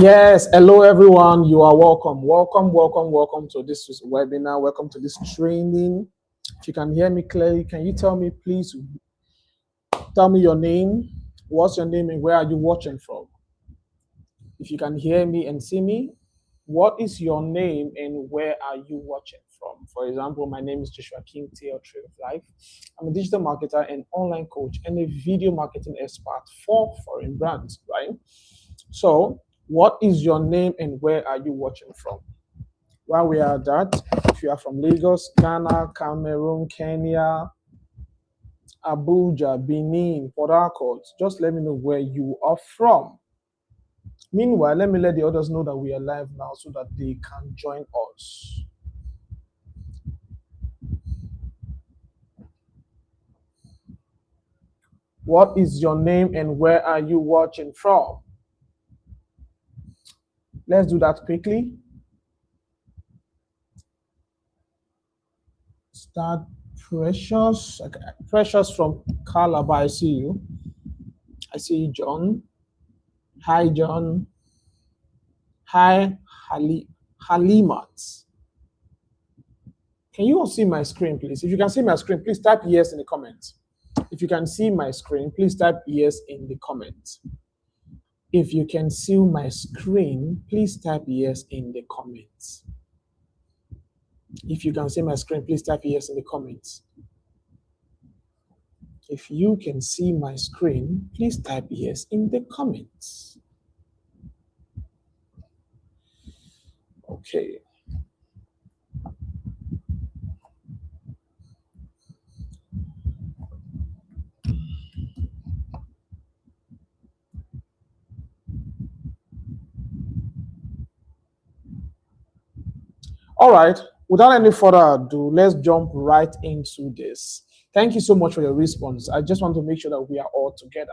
Yes, hello everyone. You are welcome. Welcome to this webinar. Welcome to this training. If you can hear me clearly, can you tell me, please, tell me your name? What's your name and where are you watching from? If you can hear me and see me, what is your name and where are you watching from? For example, my name is Joshua King Tail Trade of Life. I'm a digital marketer and online coach and a video marketing expert for foreign brands, right? So, what is your name and where are you watching from? While we are at that, if you are from Lagos, Ghana, Cameroon, Kenya, Abuja, Benin, Port Harcourt, just let me know where you are from. Meanwhile, let me let the others know that we are live now so that they can join us. What is your name and where are you watching from? Let's do that quickly. Start Precious. Okay. Precious from Calabar, I see you. I see you, John. Hi, John. Hi, Halimat. Can you all see my screen, please? If you can see my screen, please type yes in the comments. If you can see my screen, please type yes in the comments. If you can see my screen, please type yes in the comments. If you can see my screen, please type yes in the comments. If you can see my screen, please type yes in the comments. Okay. All right, without any further ado, let's jump right into this. Thank you so much for your response. I just want to make sure that we are all together.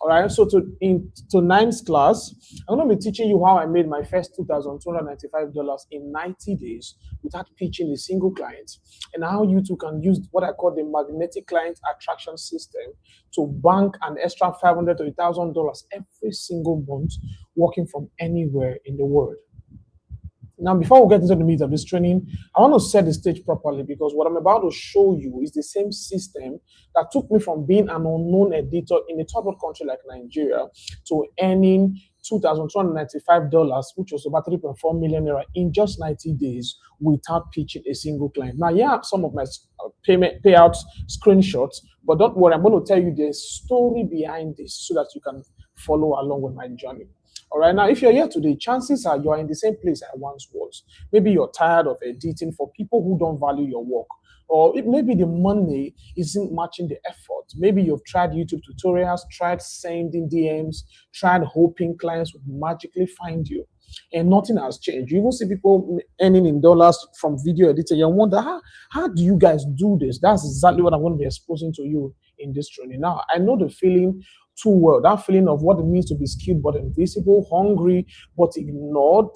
All right, so in tonight's class, I'm going to be teaching you how I made my first $2,295 in 90 days without pitching a single client, and how you too can use what I call the magnetic client attraction system to bank an extra $500 to $1,000 every single month, working from anywhere in the world. Now, before we get into the meat of this training, I want to set the stage properly, because what I'm about to show you is the same system that took me from being an unknown editor in a third world country like Nigeria to earning $2,295, which was about 3.4 million naira in just 90 days without pitching a single client. Now, yeah, some of my payouts screenshots, but don't worry, I'm going to tell you the story behind this so that you can follow along with my journey. All right, now if you're here today, chances are you're in the same place I once was. Maybe you're tired of editing for people who don't value your work, or maybe the money isn't matching the effort. Maybe you've tried YouTube tutorials, tried sending DMs, tried hoping clients would magically find you, and nothing has changed. You even see people earning in dollars from video editing. You wonder, how do you guys do this? That's exactly what I'm going to be exposing to you in this training. Now, I know the feeling too well, that feeling of what it means to be skilled but invisible, hungry but ignored,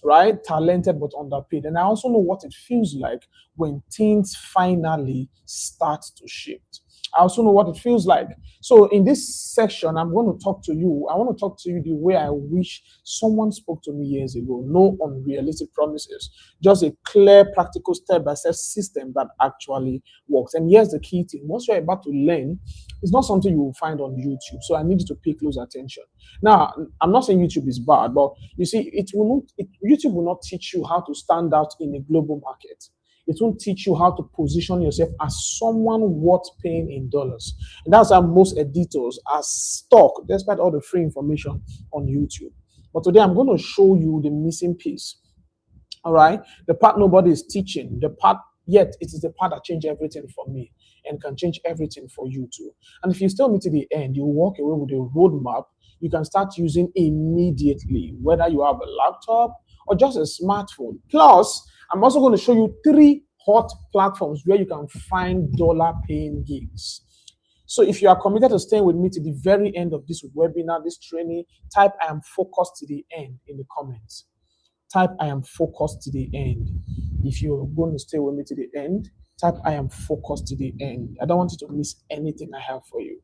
right? Talented but underpaid. And I also know what it feels like when things finally start to shift. I also know what it feels like. So in this section, I'm going to talk to you. I want to talk to you the way I wish someone spoke to me years ago. No unrealistic promises, just a clear, practical step-by-step system that actually works. And here's the key thing. Once you're about to learn, it's not something you will find on YouTube. So I need you to pay close attention. Now, I'm not saying YouTube is bad, but you see, YouTube will not teach you how to stand out in a global market. It won't teach you how to position yourself as someone worth paying in dollars. And that's how most editors are stuck, despite all the free information on YouTube. But today I'm going to show you the missing piece. All right? The part nobody is teaching, yet it is the part that changed everything for me and can change everything for you too. And if you still meet to the end, you walk away with a roadmap you can start using immediately, whether you have a laptop or just a smartphone. Plus, I'm also going to show you 3 hot platforms where you can find dollar-paying gigs. So if you are committed to staying with me to the very end of this webinar, this training, type I am focused to the end in the comments. Type I am focused to the end. If you're going to stay with me to the end, type I am focused to the end. I don't want you to miss anything I have for you.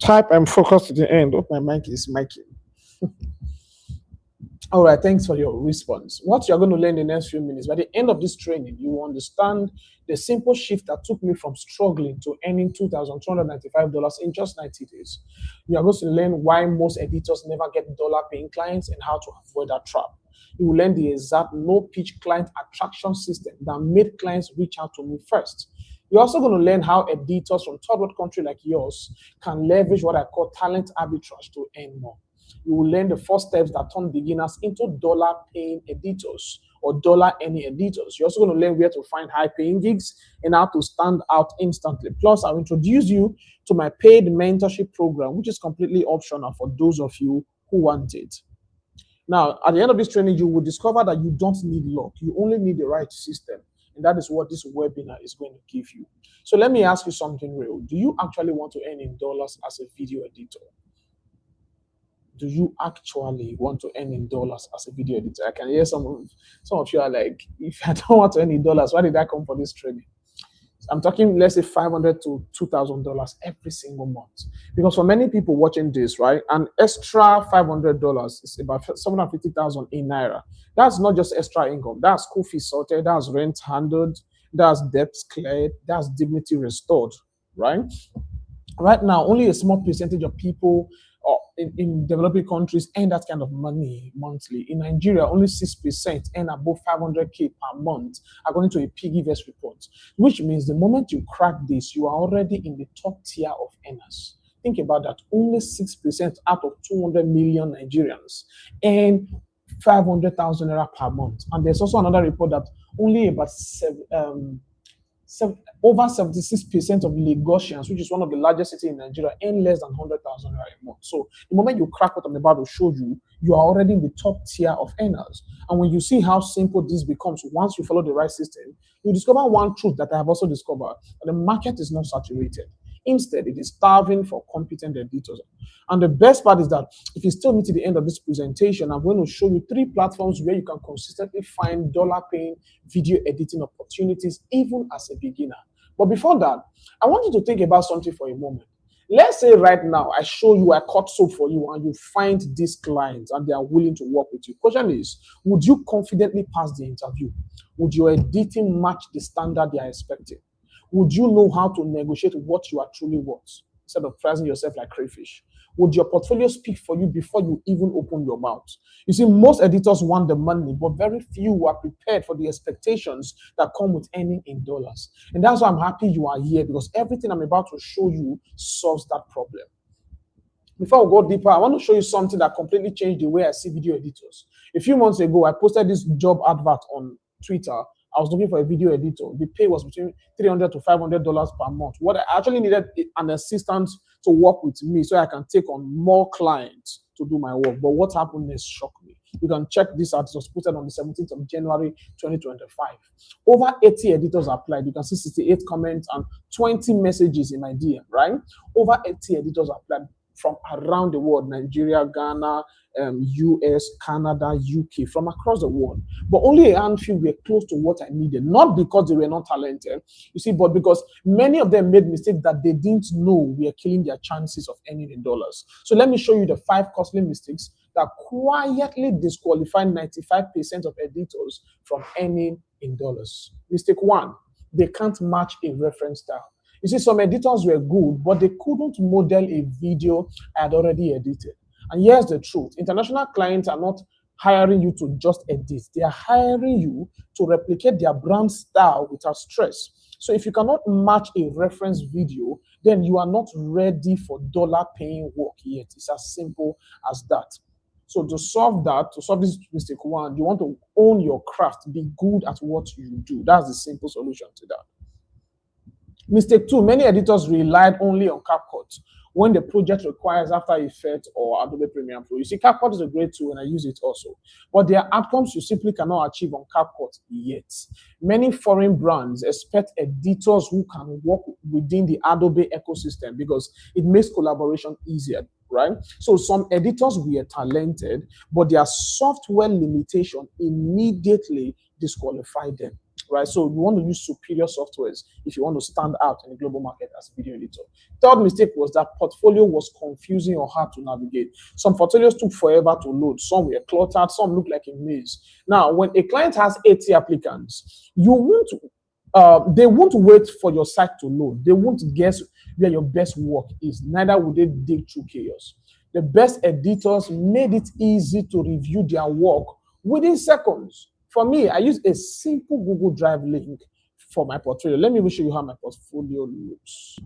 Type I'm focused to the end. Oh, my mic is miking. All right, thanks for your response. What you're going to learn in the next few minutes, by the end of this training, you will understand the simple shift that took me from struggling to earning $2,295 in just 90 days. You are going to learn why most editors never get dollar paying clients and how to avoid that trap. You will learn the exact no pitch client attraction system that made clients reach out to me first. You're also going to learn how editors from third world country like yours can leverage what I call talent arbitrage to earn more. You will learn the first steps that turn beginners into dollar paying editors or dollar earning editors. You're also going to learn where to find high paying gigs and how to stand out instantly. Plus, I'll introduce you to my paid mentorship program, which is completely optional for those of you who want it. Now, at the end of this training, you will discover that you don't need luck. You only need the right system. And that is what this webinar is going to give you. So let me ask you something real. Do you actually want to earn in dollars as a video editor? Do you actually want to earn in dollars as a video editor? I can hear some of you are like, if I don't want to earn in dollars, why did I come for this training? I'm talking, let's say $500 to $2,000 every single month. Because for many people watching this, right, an extra $500 is about $750,000 in Naira. That's not just extra income. That's school fees sorted, that's rent handled, that's debts cleared, that's dignity restored, right? Right now, only a small percentage of people in developing countries earn that kind of money monthly. In Nigeria, only 6% earn above 500K per month, according to a PiggyVest report, which means the moment you crack this, you are already in the top tier of earners. Think about that. Only 6% out of 200 million Nigerians earn 500,000 naira per month. And there's also another report that only about over 76% of Lagosians, which is one of the largest cities in Nigeria, earn less than 100,000 naira a month. So the moment you crack what I'm about to show you, you are already in the top tier of earners. And when you see how simple this becomes once you follow the right system, you discover one truth that I have also discovered, that the market is not saturated. Instead, it is starving for competent editors. And the best part is that if you still meet to the end of this presentation, I'm going to show you 3 platforms where you can consistently find dollar-paying video editing opportunities, even as a beginner. But before that, I want you to think about something for a moment. Let's say right now, I show you, I cut soap for you, and you find these clients and they are willing to work with you. Question is, would you confidently pass the interview? Would your editing match the standard they are expecting? Would you know how to negotiate what you are truly worth instead of pricing yourself like crayfish? Would your portfolio speak for you before you even open your mouth? You see, most editors want the money, but very few are prepared for the expectations that come with earning in dollars. And that's why I'm happy you are here, because everything I'm about to show you solves that problem. Before we go deeper, I want to show you something that completely changed the way I see video editors. A few months ago, I posted this job advert on Twitter. I was looking for a video editor. The pay was between $300 to $500 per month. What I actually needed an assistant to work with me so I can take on more clients to do my work. But what happened next shocked me. You can check this out. It was posted on the 17th of January 2025. Over 80 editors applied. You can see 68 comments and 20 messages in my DM, right? Over 80 editors applied from around the world, Nigeria, Ghana, US, Canada, UK, from across the world. But only a handful were close to what I needed, not because they were not talented, you see, but because many of them made mistakes that they didn't know were killing their chances of earning in dollars. So let me show you the 5 costly mistakes that quietly disqualify 95% of editors from earning in dollars. Mistake 1, they can't match a reference style. You see, some editors were good, but they couldn't model a video I had already edited. And here's the truth. International clients are not hiring you to just edit. They are hiring you to replicate their brand style without stress. So if you cannot match a reference video, then you are not ready for dollar-paying work yet. It's as simple as that. So to solve this mistake 1, you want to own your craft, be good at what you do. That's the simple solution to that. Mistake 2, many editors relied only on CapCut when the project requires After Effects or Adobe Premiere Pro. You see, CapCut is a great tool and I use it also. But there are outcomes you simply cannot achieve on CapCut yet. Many foreign brands expect editors who can work within the Adobe ecosystem because it makes collaboration easier, right? So some editors were talented, but their software limitation immediately disqualified them. right? So you want to use superior softwares if you want to stand out in the global market as a video editor. Third mistake was that portfolio was confusing or hard to navigate. Some portfolios took forever to load. Some were cluttered. Some looked like a maze. Now, when a client has 80 applicants, you won't they won't wait for your site to load. They won't guess where your best work is. Neither will they dig through chaos. The best editors made it easy to review their work within seconds. For me, I use a simple Google Drive link for my portfolio. Let me show you how my portfolio looks.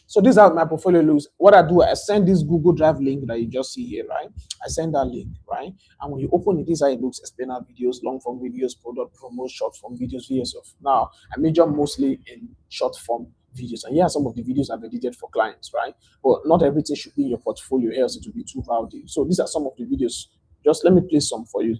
So this is how my portfolio looks. What I do, I send this Google Drive link that you just see here, right? I send that link, right? And when you open it, this is how it looks: explainer videos, long form videos, product promo, short form videos, VSF. Now, I major mostly in short form videos. And here are some of the videos I've edited for clients, right? But not everything should be in your portfolio, else it will be too rowdy. So these are some of the videos. Just let me play some for you.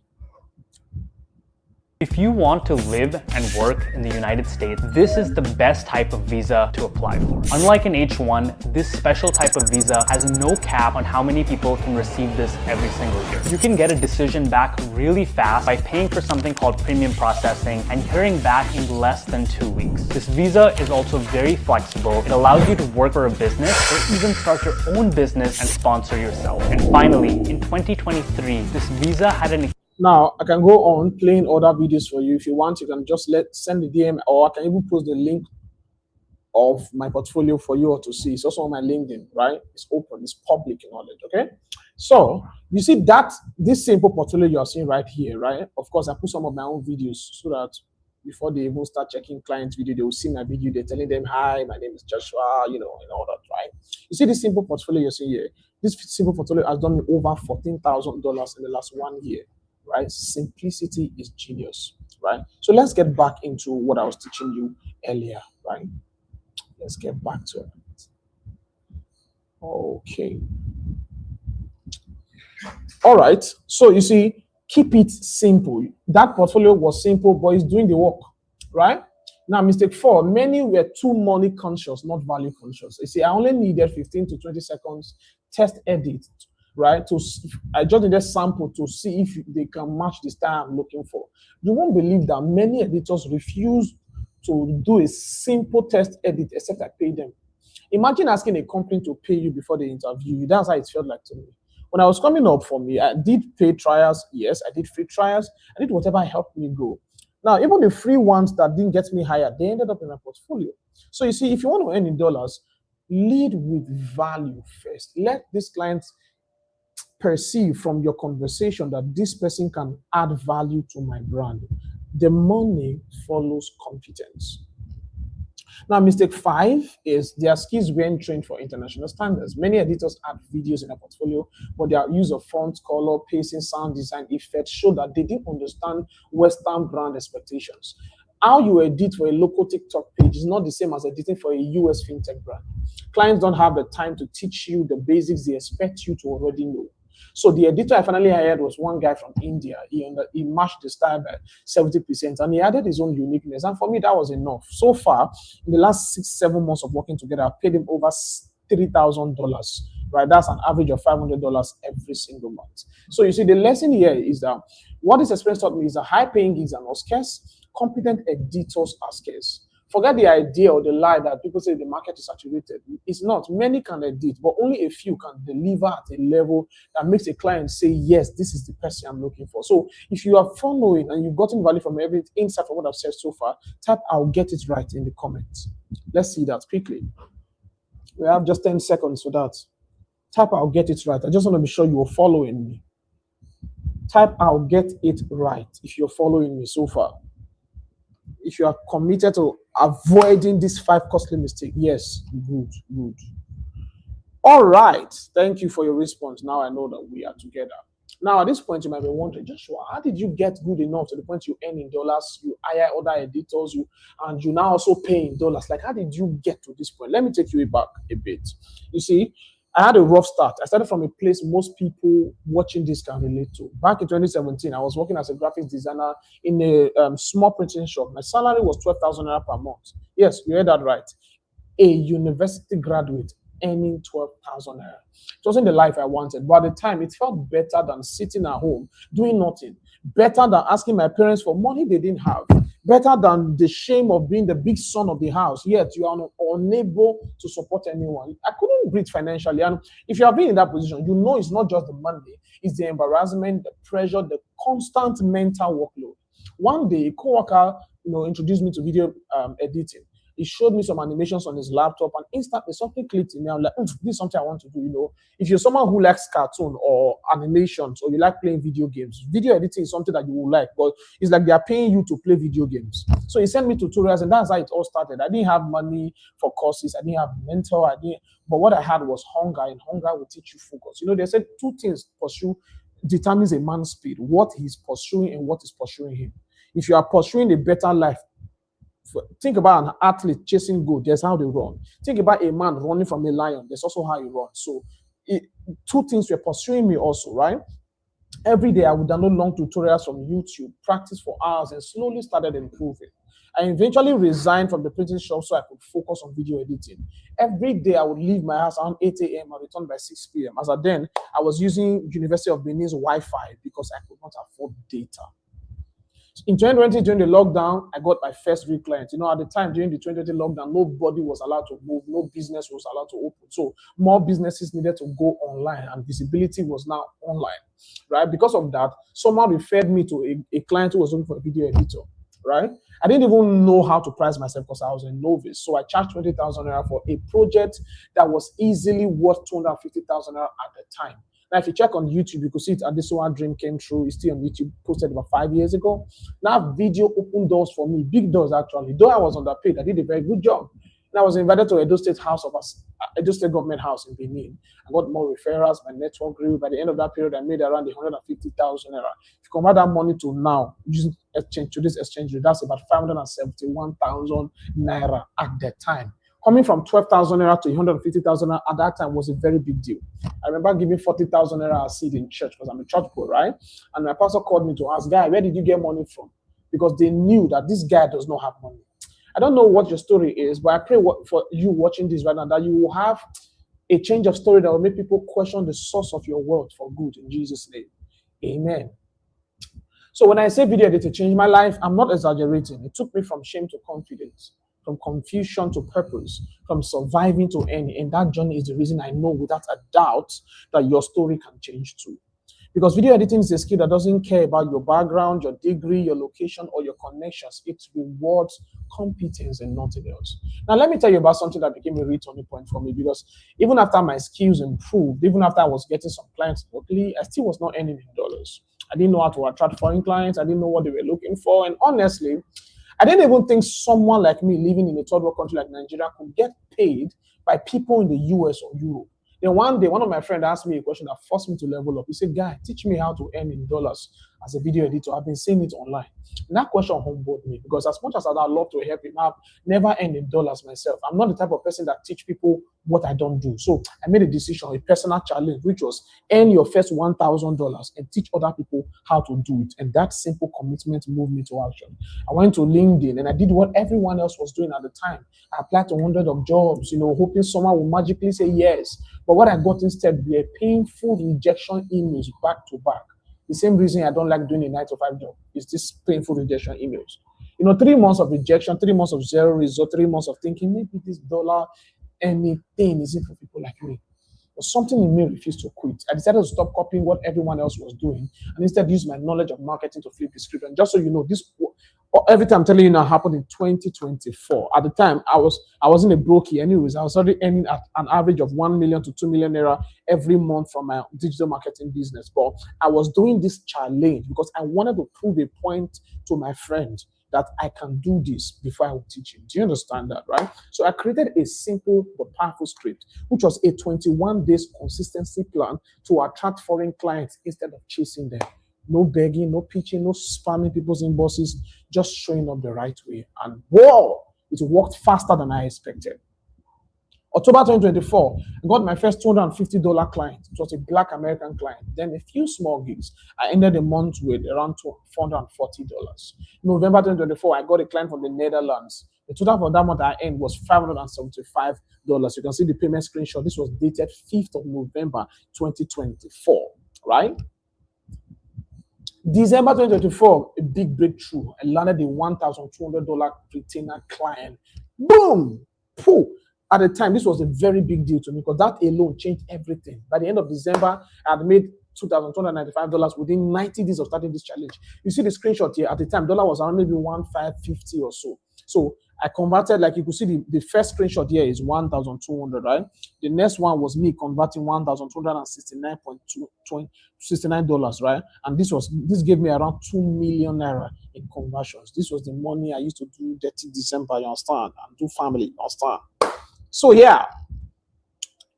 If you want to live and work in the United States, this is the best type of visa to apply for. Unlike an H-1, this special type of visa has no cap on how many people can receive this every single year. You can get a decision back really fast by paying for something called premium processing and hearing back in less than 2 weeks. This visa is also very flexible. It allows you to work for a business or even start your own business and sponsor yourself. And finally, in 2023, this visa had an Now, I can go on playing other videos for you. If you want, you can just send the DM, or I can even post the link of my portfolio for you all to see. It's also on my LinkedIn, right? It's open, it's public knowledge, okay? So, you see that this simple portfolio you are seeing right here, right? Of course, I put some of my own videos so that before they even start checking client video, they will see my video. They're telling them, hi, my name is Joshua, and all that, right? You see this simple portfolio you're seeing here? This simple portfolio has done me over $14,000 in the last 1 year. Right? Simplicity is genius, right? So let's get back into what I was teaching you earlier, right? Let's get back to it. Okay. All right. So you see, keep it simple. That portfolio was simple, but it's doing the work, right? Now, mistake 4, many were too money conscious, not value conscious. You see, I only needed 15 to 20 seconds test edit, right? I just needed sample to see if they can match the style I'm looking for. You won't believe that many editors refuse to do a simple test edit except I pay them. Imagine asking a company to pay you before they interview you. That's how it felt like to me. When I was coming up for me, I did paid trials. Yes, I did free trials. I did whatever helped me go. Now, even the free ones that didn't get me higher, they ended up in my portfolio. So you see, if you want to earn in dollars, lead with value first. Let these clients perceive from your conversation that this person can add value to my brand. The money follows competence. Now, mistake 5 is their skills weren't trained for international standards. Many editors add videos in their portfolio, but their use of font, color, pacing, sound design, effects show that they didn't understand Western brand expectations. How you edit for a local TikTok page is not the same as editing for a US fintech brand. Clients don't have the time to teach you the basics they expect you to already know. So the editor I finally hired was one guy from India. He matched the style by 70%, and he added his own uniqueness. And for me, that was enough. So far, in the last 6-7 months of working together, I paid him over $3,000. Right? That's an average of $500 every single month. So you see, the lesson here is that what this experience taught me is that high-paying gigs are not scarce. Competent editors are scarce. Forget the idea or the lie that people say the market is saturated. It's not. Many can edit, but only a few can deliver at a level that makes a client say, yes, this is the person I'm looking for. So if you are following and you've gotten value from every insight from what I've said so far, type I'll get it right in the comments. Let's see that quickly. We have just 10 seconds for that. Type I'll get it right. I just want to be sure you're following me. Type I'll get it right if you're following me so far. If you are committed to avoiding these 5 costly mistakes, yes, good. All right, thank you for your response. Now I know that we are together. Now at this point, you might be wondering, Joshua, how did you get good enough to the point you earn in dollars, you hire other editors, and you now also pay in dollars? Like, how did you get to this point? Let me take you back a bit. You see, I had a rough start. I started from a place most people watching this can relate to. Back in 2017, I was working as a graphics designer in a small printing shop. My salary was $12,000 per month. Yes, you heard that right. A university graduate earning $12,000. It wasn't the life I wanted, but at the time, it felt better than sitting at home, doing nothing, better than asking my parents for money they didn't have, better than the shame of being the big son of the house, yet you are unable to support anyone. I couldn't breathe financially. And if you have been in that position, you know it's not just the money, it's the embarrassment, the pressure, the constant mental workload. One day, a coworker, introduced me to video editing. He showed me some animations on his laptop, and instantly something clicked in me. I'm like, this is something I want to do. If you're someone who likes cartoon or animations, or you like playing video games, video editing is something that you will like, but it's like they are paying you to play video games. So he sent me tutorials, and that's how it all started. I didn't have money for courses. I didn't have mentor. But what I had was hunger, and hunger will teach you focus. They said two things determines a man's speed: what he's pursuing and what is pursuing him. If you are pursuing a better life, think about an athlete chasing goal. That's how they run. Think about a man running from a lion. That's also how he runs. So two things were pursuing me also, right? Every day I would download long tutorials from YouTube, practice for hours, and slowly started improving. I eventually resigned from the printing shop so I could focus on video editing. Every day I would leave my house around 8 a.m. and return by 6 p.m. As at then, I was using University of Benin's Wi-Fi because I could not afford data. In 2020, during the lockdown, I got my first real client. At the time, during the 2020 lockdown, nobody was allowed to move. No business was allowed to open. So more businesses needed to go online, and visibility was now online, right? Because of that, someone referred me to a client who was looking for a video editor, right? I didn't even know how to price myself because I was a novice. So I charged 20,000 naira for a project that was easily worth 250,000 naira at the time. Now, if you check on YouTube, you could see it. Adesowa Dream came true. It's still on YouTube, posted about 5 years ago. Now, video opened doors for me, big doors actually. Though I was underpaid, I did a very good job. And I was invited to Edo State Government House in Benin. I got more referrals. My network grew. By the end of that period, I made around 150,000 naira. If you convert that money to now, using today's exchange rate, that's about 571,000 naira at that time. Coming from 12,000 naira to 150,000 naira at that time was a very big deal. I remember giving 40,000 naira a seed in church because I'm a church boy, right? And my pastor called me to ask, guy, where did you get money from? Because they knew that this guy does not have money. I don't know what your story is, but I pray for you watching this right now that you will have a change of story that will make people question the source of your wealth for good in Jesus' name. Amen. So when I say video editing changed my life, I'm not exaggerating. It took me from shame to confidence, from confusion to purpose, from surviving to earning. And that journey is the reason I know without a doubt that your story can change too. Because video editing is a skill that doesn't care about your background, your degree, your location, or your connections. It rewards competence and nothing else. Now, let me tell you about something that became a real turning point for me, because even after my skills improved, even after I was getting some clients locally, I still was not earning in dollars. I didn't know how to attract foreign clients. I didn't know what they were looking for. And honestly, I didn't even think someone like me living in a third world country like Nigeria could get paid by people in the US or Europe. Then one day, one of my friends asked me a question that forced me to level up. He said, guy, teach me how to earn in dollars as a video editor. I've been seeing it online. And that question humbled me, because as much as I'd love to help him, I've never earned in dollars myself. I'm not the type of person that teach people what I don't do. So I made a decision, a personal challenge, which was earn your first $1,000 and teach other people how to do it. And that simple commitment moved me to action. I went to LinkedIn and I did what everyone else was doing at the time. I applied to hundreds of jobs, hoping someone would magically say yes. But what I got instead were painful rejection emails back to back. The same reason I don't like doing a 9-to-5 job is this painful rejection emails. 3 months of rejection, 3 months of zero result, 3 months of thinking, maybe this dollar, anything isn't for people like me. But something in me refused to quit. I decided to stop copying what everyone else was doing and instead use my knowledge of marketing to flip the script. And just so you know, everything I'm telling you now happened in 2024. At the time, I wasn't a brokey anyways. I was already earning at an average of 1 million to 2 million naira every month from my digital marketing business. But I was doing this challenge because I wanted to prove a point to my friend that I can do this before I would teach him. Do you understand that, right? So I created a simple but powerful script, which was a 21 days consistency plan to attract foreign clients instead of chasing them. No begging, no pitching, no spamming people's inboxes, just showing up the right way. And whoa, it worked faster than I expected. October 2024, I got my first $250 client. It was a Black American client. Then a few small gigs. I ended the month with around $440. November 2024, I got a client from the Netherlands. The total for that month I earned was $575. You can see the payment screenshot. This was dated 5th of November 2024, right? December 2024, a big breakthrough. I landed a $1,200 retainer client. Boom! Pooh! At the time, this was a very big deal to me because that alone changed everything. By the end of December, I had made $2,295 within 90 days of starting this challenge. You see the screenshot here. At the time, dollar was around maybe 1,550 or so. So I converted, like you could see, the first screenshot here is 1,200, right? The next one was me converting $1,269.69, right? And this gave me around 2 million naira in conversions. This was the money I used to do dirty December, you understand, and do family, you understand. So yeah,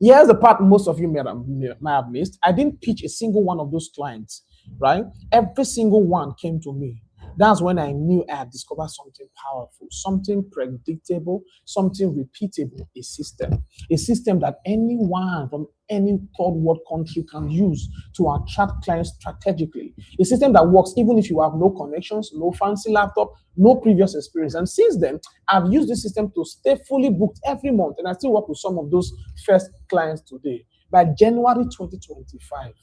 here's the part most of you might have missed. I didn't pitch a single one of those clients, right? Every single one came to me. That's when I knew I had discovered something powerful, something predictable, something repeatable, a system that anyone from any third world country can use to attract clients strategically. A system that works even if you have no connections, no fancy laptop, no previous experience. And since then, I've used this system to stay fully booked every month, and I still work with some of those first clients today. By January 2025,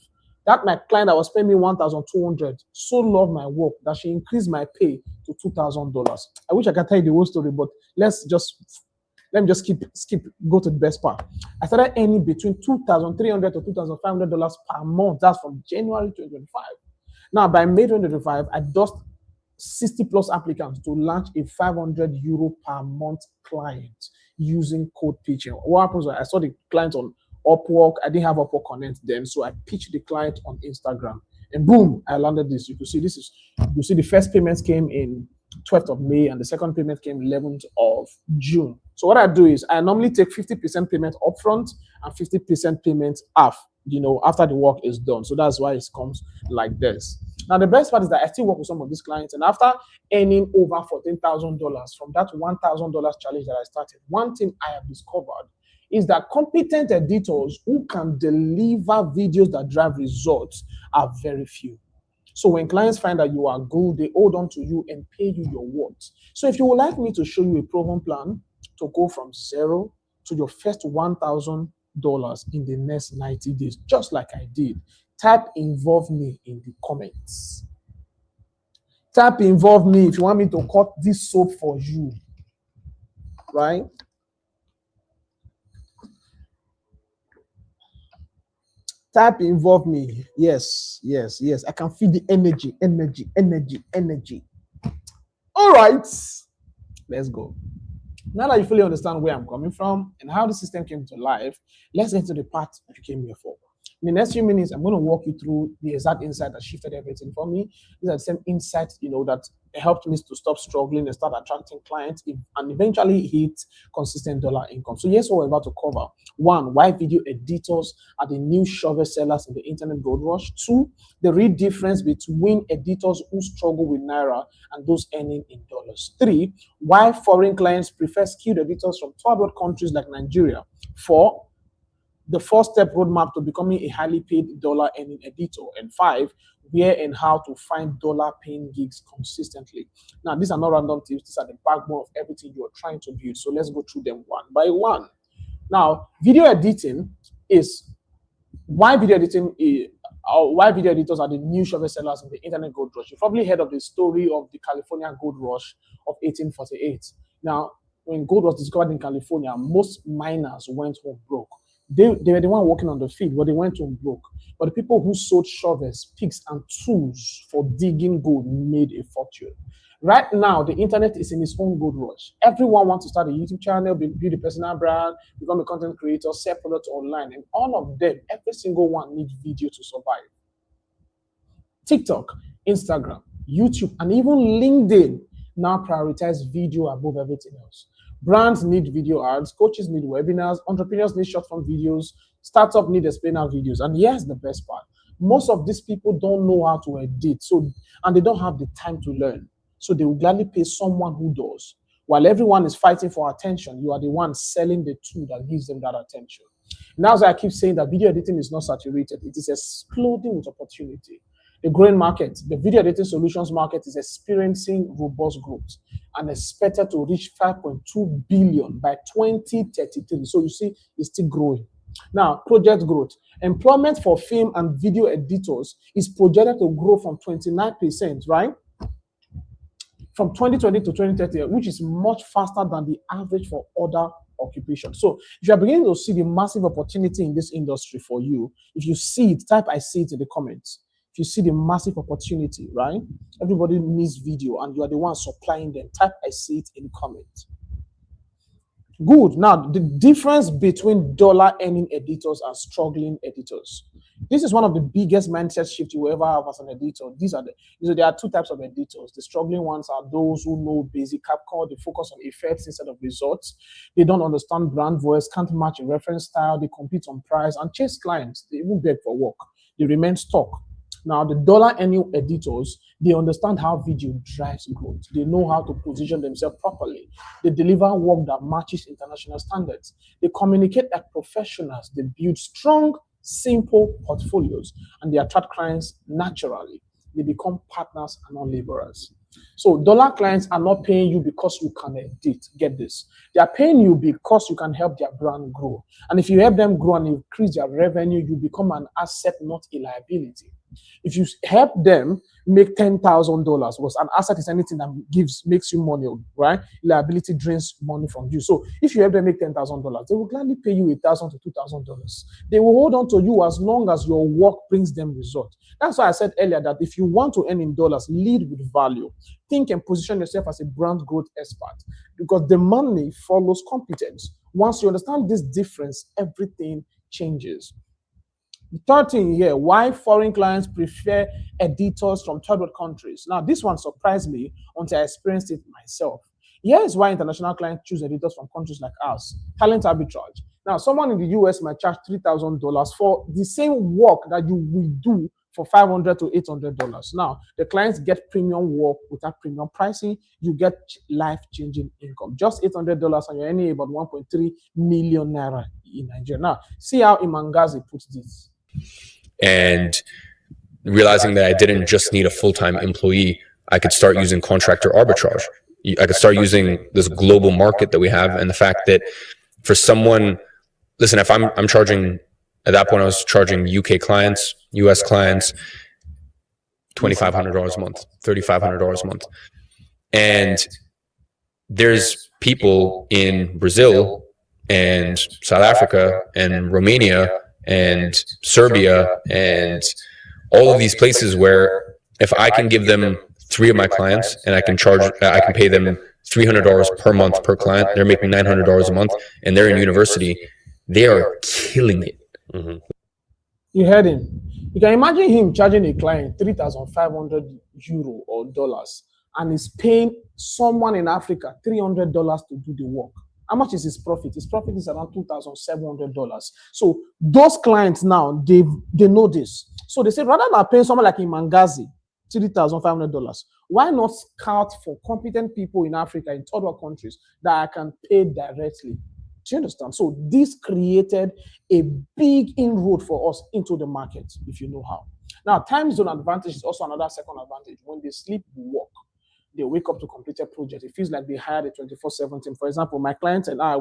that my client that was paying me $1,200 so loved my work that she increased my pay to $2,000. I wish I could tell you the whole story, but let me just go to the best part. I started earning between $2,300 to $2,500 per month. That's from January 2025. Now, by May 2025, I dosed 60 plus applicants to launch a €500 per month client using code pitching. What happens when I saw the client on Upwork? I didn't have Upwork Connect then, so I pitched the client on Instagram, and boom, I landed this. You can see the first payments came in 12th of May, and the second payment came 11th of June. So what I do is I normally take 50% payment upfront and 50% payment after the work is done. So that's why it comes like this. Now, the best part is that I still work with some of these clients, and after earning over $14,000 from that $1,000 challenge that I started, one thing I have discovered is that competent editors who can deliver videos that drive results are very few. So when clients find that you are good, they hold on to you and pay you your worth. So if you would like me to show you a proven plan to go from zero to your first $1,000 in the next 90 days, just like I did, type involve me in the comments. Type involve me if you want me to cut this soap for you, right? Type involve me. Yes. I can feel the energy. All right, let's go. Now that you fully understand where I'm coming from and how the system came to life, let's get to the part you came here for. In the next few minutes, I'm going to walk you through the exact insight that shifted everything for me. These are the same insights, that helped me to stop struggling and start attracting clients and eventually hit consistent dollar income. So here's what we're about to cover. 1, why video editors are the new shovel sellers in the internet gold rush. 2, the real difference between editors who struggle with Naira and those earning in dollars. 3, why foreign clients prefer skilled editors from third world countries like Nigeria. 4, the 4-step roadmap to becoming a highly paid dollar earning editor. And 5, where and how to find dollar paying gigs consistently. Now, these are not random tips. These are the backbone of everything you are trying to build. So let's go through them one by one. Now, video editing is why video editors are the new shovel sellers in the internet gold rush. You've probably heard of the story of the California gold rush of 1848. Now, when gold was discovered in California, most miners went home broke. They were the one working on the field, but they went home broke. But the people who sold shovels, picks, and tools for digging gold made a fortune. Right now, the internet is in its own gold rush. Everyone wants to start a YouTube channel, build a personal brand, become a content creator, sell products online, and all of them, every single one needs video to survive. TikTok, Instagram, YouTube, and even LinkedIn now prioritize video above everything else. Brands need video ads, coaches need webinars, entrepreneurs need short-form videos, startups need explainer videos. And here's the best part. Most of these people don't know how to edit, and they don't have the time to learn. So they will gladly pay someone who does. While everyone is fighting for attention, you are the one selling the tool that gives them that attention. Now, as I keep saying that video editing is not saturated, it is exploding with opportunity. The growing market, the video editing solutions market, is experiencing robust growth and expected to reach 5.2 billion by 2033. So you see, it's still growing. Now, project growth. Employment for film and video editors is projected to grow from 29%, right? From 2020 to 2030, which is much faster than the average for other occupations. So if you are beginning to see the massive opportunity in this industry for you, if you see it, type I see it in the comments. If you see the massive opportunity, right? Everybody needs video and you are the one supplying them. Type I see it in the comments. Good. Now, the difference between dollar earning editors and struggling editors. This is one of the biggest mindset shifts you will ever have as an editor. There are two types of editors. The struggling ones are those who know basic CapCut, they focus on effects instead of results. They don't understand brand voice, can't match a reference style, they compete on price and chase clients. They even beg for work. They remain stuck. Now, the dollar earning editors, they understand how video drives growth. They know how to position themselves properly. They deliver work that matches international standards. They communicate like professionals. They build strong, simple portfolios, and they attract clients naturally. They become partners and not laborers. So dollar clients are not paying you because you can edit. Get this. They are paying you because you can help their brand grow. And if you help them grow and increase their revenue, you become an asset, not a liability. If you help them make $10,000, because an asset is anything that makes you money, right? Liability drains money from you. So if you help them make $10,000, they will gladly pay you $1,000 to $2,000. They will hold on to you as long as your work brings them results. That's why I said earlier that if you want to earn in dollars, lead with value. Think and position yourself as a brand growth expert because the money follows competence. Once you understand this difference, everything changes. The third thing here, why foreign clients prefer editors from third world countries. Now, this one surprised me until I experienced it myself. Here is why international clients choose editors from countries like ours. Talent arbitrage. Now, someone in the US might charge $3,000 for the same work that you will do for $500 to $800. Now, the clients get premium work without premium pricing. You get life-changing income. Just $800 and you're earning about 1.3 million naira in Nigeria. Now, see how Imangazi puts this. And realizing that I didn't just need a full-time employee, I could start using contractor arbitrage. I could start using this global market that we have, and the fact that for someone, listen, if I'm charging, at that point I was charging UK clients, US clients, $2,500 a month, $3,500 a month. And there's people in Brazil and South Africa and Romania and Serbia and all of these places where if I can give them 3 of my clients and I can pay them $300 per month per client, they're making $900 a month and they're in university, they are killing it. Mm-hmm. You heard him. You can imagine him charging a client 3,500 euro or dollars and he's paying someone in Africa $300 to do the work. How much is his profit? His profit is around $2,700. So those clients now, they know this. So they say, rather than paying someone like Imangazi $3,500, why not scout for competent people in Africa, in third world countries that I can pay directly? Do you understand? So this created a big inroad for us into the market, if you know how. Now, time zone advantage is also another second advantage. When they sleep, we work. They wake up to complete a project. It feels like they hired a 24/7 team. For example, my clients and I,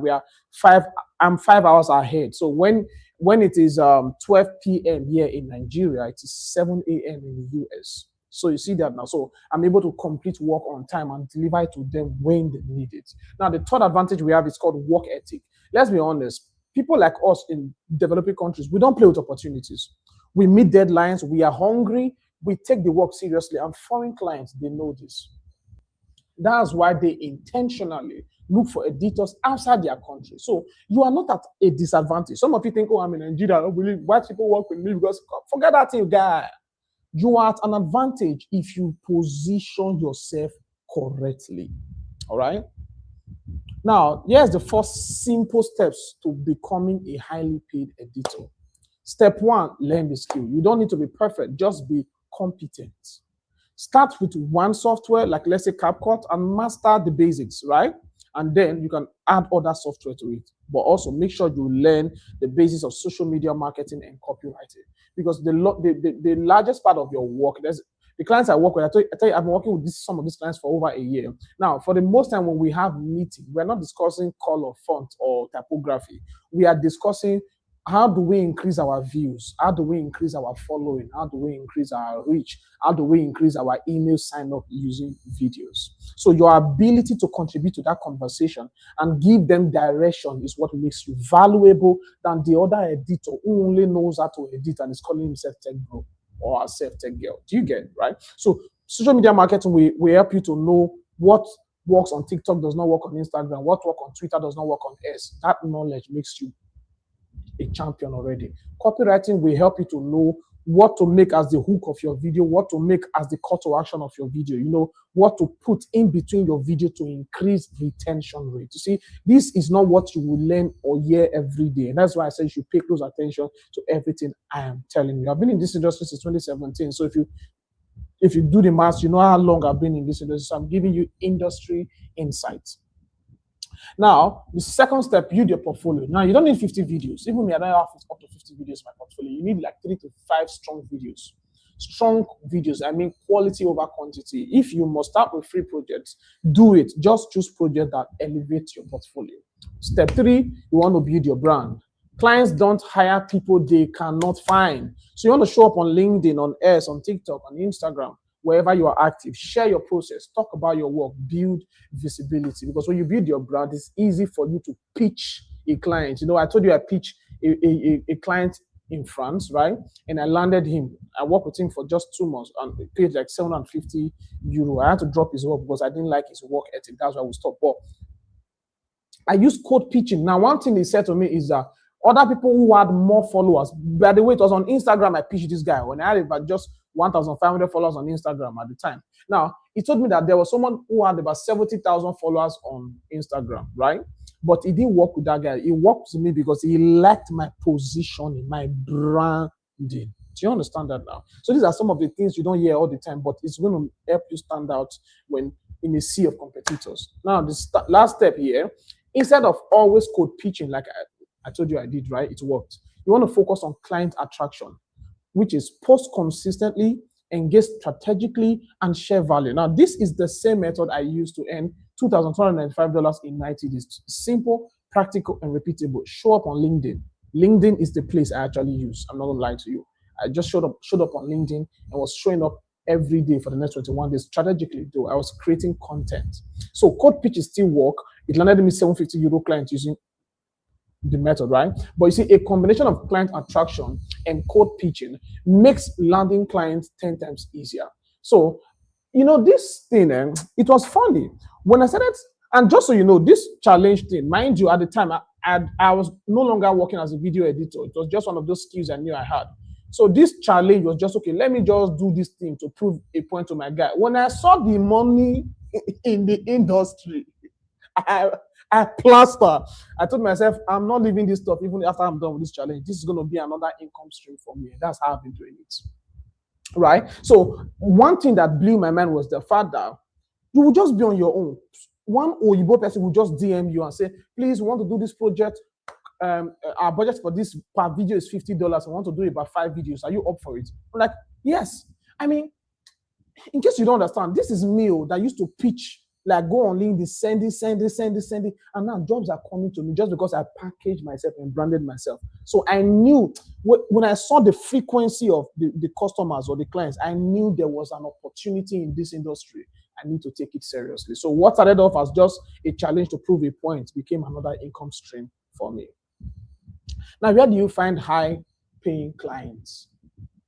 I'm 5 hours ahead. So when it is 12 p.m. here in Nigeria, it is 7 a.m. in the US. So you see that now. So I'm able to complete work on time and deliver it to them when they need it. Now, the third advantage we have is called work ethic. Let's be honest. People like us in developing countries, we don't play with opportunities. We meet deadlines. We are hungry. We take the work seriously. And foreign clients, they know this. That's why they intentionally look for editors outside their country. So you are not at a disadvantage. Some of you think, oh, I'm in Nigeria. I don't believe white people work with me because forget that thing, guy. You are at an advantage if you position yourself correctly. All right. Now, here's the first simple steps to becoming a highly paid editor. Step 1, learn the skill. You don't need to be perfect, just be competent. Start with one software, like let's say CapCut, and master the basics, right? And then you can add other software to it. But also make sure you learn the basics of social media marketing and copywriting. Because the largest part of your work, the clients I work with, I tell you, I've been working with some of these clients for over a year. Now, for the most time when we have meetings, we're not discussing color, font, or typography. We are discussing how do we increase our views? How do we increase our following? How do we increase our reach? How do we increase our email sign up using videos? So your ability to contribute to that conversation and give them direction is what makes you valuable than the other editor who only knows how to edit and is calling himself tech bro or herself tech girl. Do you get it, right? So social media marketing, we help you to know what works on TikTok does not work on Instagram, what works on Twitter does not work on X. That knowledge makes you a champion already. Copywriting will help you to know what to make as the hook of your video, what to make as the call to action of your video, you know, what to put in between your video to increase retention rate. You see, this is not what you will learn or hear every day. And that's why I say you should pay close attention to everything I am telling you. I've been in this industry since 2017. So if you do the math, you know how long I've been in this industry. So I'm giving you industry insights. Now, the second step, build your portfolio. Now, you don't need 50 videos. Even me, I don't have up to 50 videos in my portfolio. You need like 3 to 5 strong videos. Strong videos, I mean quality over quantity. If you must start with free projects, do it. Just choose projects that elevate your portfolio. Step 3, you want to build your brand. Clients don't hire people they cannot find. So you want to show up on LinkedIn, on X, on TikTok, on Instagram, wherever you are active. Share your process. Talk about your work. Build visibility. Because when you build your brand, it's easy for you to pitch a client. You know, I told you I pitched a client in France, right? And I landed him. I worked with him for just 2 months and paid like 750 euro. I had to drop his work because I didn't like his work ethic. That's why we stopped. But I use code pitching. Now, one thing he said to me is that other people who had more followers, by the way, it was on Instagram I pitched this guy when I had about just 1,500 followers on Instagram at the time. Now, he told me that there was someone who had about 70,000 followers on Instagram, right? But he didn't work with that guy. He worked with me because he liked my positioning, my branding. Do you understand that now? So these are some of the things you don't hear all the time, but it's going to help you stand out when in a sea of competitors. Now, the last step here, instead of always code pitching like I told you I did, right? It worked. You want to focus on client attraction, which is post consistently, engage strategically, and share value. Now, this is the same method I used to earn $2,295 in 90 days. Simple, practical, and repeatable. Show up on LinkedIn. LinkedIn is the place I actually use. I'm not gonna lie to you. I just showed up on LinkedIn and was showing up every day for the next 21 days. Strategically, though, I was creating content. So code pitches still work. It landed me 750 euro clients using the method, right? But you see, a combination of client attraction and code pitching makes landing clients 10 times easier. So, you know, this thing, it was funny. When I started, and just so you know, this challenge thing, mind you, at the time, I was no longer working as a video editor. It was just one of those skills I knew I had. So this challenge was just, okay, let me just do this thing to prove a point to my guy. When I saw the money in the industry, I plaster. I told myself, I'm not leaving this stuff even after I'm done with this challenge. This is going to be another income stream for me. That's how I've been doing it. Right? So one thing that blew my mind was the fact that you will just be on your own. One Oyibo person will just DM you and say, please, we want to do this project. Our budget for this per video is $50. I want to do about 5 videos. Are you up for it? I'm like, yes. I mean, in case you don't understand, this is me that used to pitch, like go on LinkedIn, send it. And now jobs are coming to me just because I packaged myself and branded myself. So I knew when I saw the frequency of the customers or the clients, I knew there was an opportunity in this industry. I need to take it seriously. So what started off as just a challenge to prove a point became another income stream for me. Now, where do you find high-paying clients?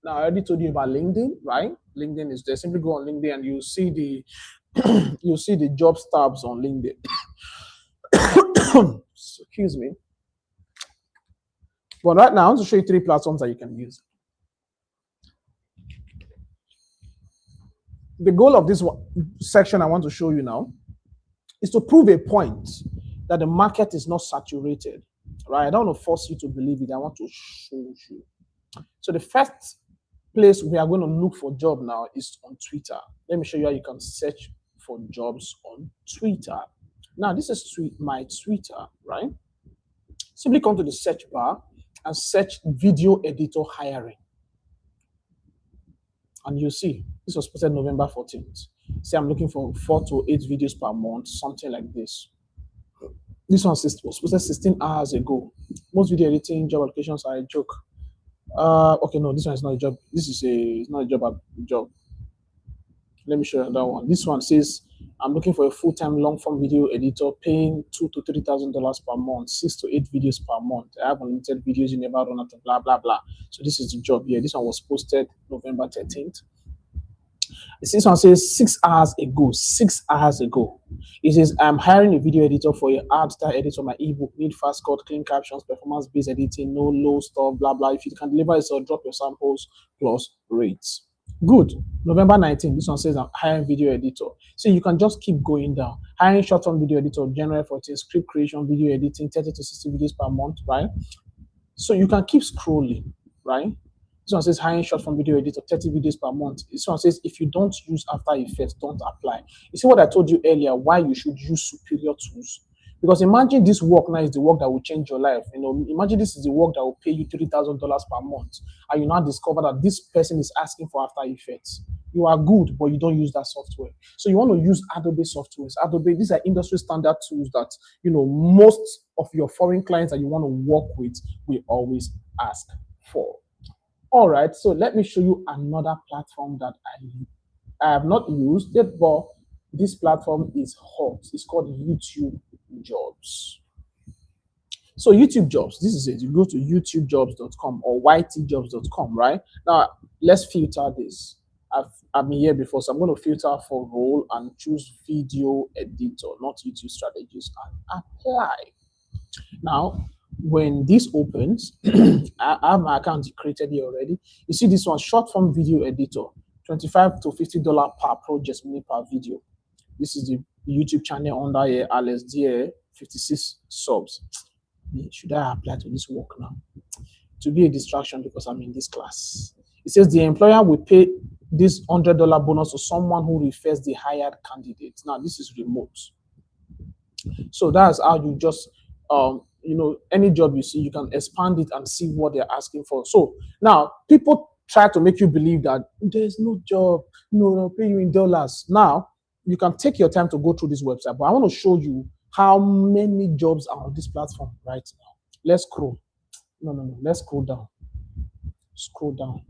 Now, I already told you about LinkedIn, right? LinkedIn is there. Simply go on LinkedIn and you'll see the jobs tabs on LinkedIn. Excuse me. But right now, I want to show you 3 platforms that you can use. The goal of this section I want to show you now is to prove a point that the market is not saturated. Right? I don't want to force you to believe it. I want to show you. So the first place we are going to look for job now is on Twitter. Let me show you how you can search for jobs on Twitter. Now, this is my Twitter, right? Simply come to the search bar and search video editor hiring. And you see, this was posted November 14th. Say I'm looking for 4 to 8 videos per month, something like this. This one was posted 16 hours ago. Most video editing job applications are a joke. Okay, no, this one is not a job. It's not a job. Let me show you that one. This one says, I'm looking for a full-time long-form video editor paying $2,000 to $3,000 per month, 6 to 8 videos per month. I have unlimited videos, you never run out of blah, blah, blah. So this is the job here. This one was posted November 13th. This one says 6 hours ago. 6 hours ago. It says, I'm hiring a video editor for a art style editor. My ebook need fast cut, clean captions, performance-based editing, no low stuff, blah, blah. If you can deliver it, so drop your samples plus rates. Good. November 19th, this one says I'm hiring video editor. So you can just keep going down. Hiring short-term video editor, January 14th, script creation, video editing, 30 to 60 videos per month, right? So you can keep scrolling, right? This one says hiring short-form video editor, 30 videos per month. This one says if you don't use After Effects, don't apply. You see what I told you earlier, why you should use superior tools? Because imagine this work now is the work that will change your life. You know, imagine this is the work that will pay you $3,000 per month, and you now discover that this person is asking for After Effects. You are good, but you don't use that software. So you want to use Adobe softwares. Adobe, these are industry standard tools that, you know, most of your foreign clients that you want to work with will always ask for. All right, so let me show you another platform that I have not used it, but this platform is hot. It's called YouTube Jobs. So YouTube Jobs, this is it. You go to youtubejobs.com or ytjobs.com, right? Now, let's filter this. I've been here before, so I'm going to filter for role and choose video editor, not YouTube strategies, and apply. Now, when this opens, I have my account created here already. You see this one, short form video editor, $25 to $50 per project, meaning per video. This is the YouTube channel under here, Alex Dear, 56 subs. Should I apply to this work now? To be a distraction because I'm in this class. It says the employer will pay this $100 bonus to someone who refers the hired candidate. Now, this is remote. So that's how you just, you know, any job you see, you can expand it and see what they're asking for. So now people try to make you believe that there's no job, no, they'll pay you in dollars. Now you can take your time to go through this website, but I want to show you how many jobs are on this platform right now. Let's scroll. No. Let's scroll down. Scroll down.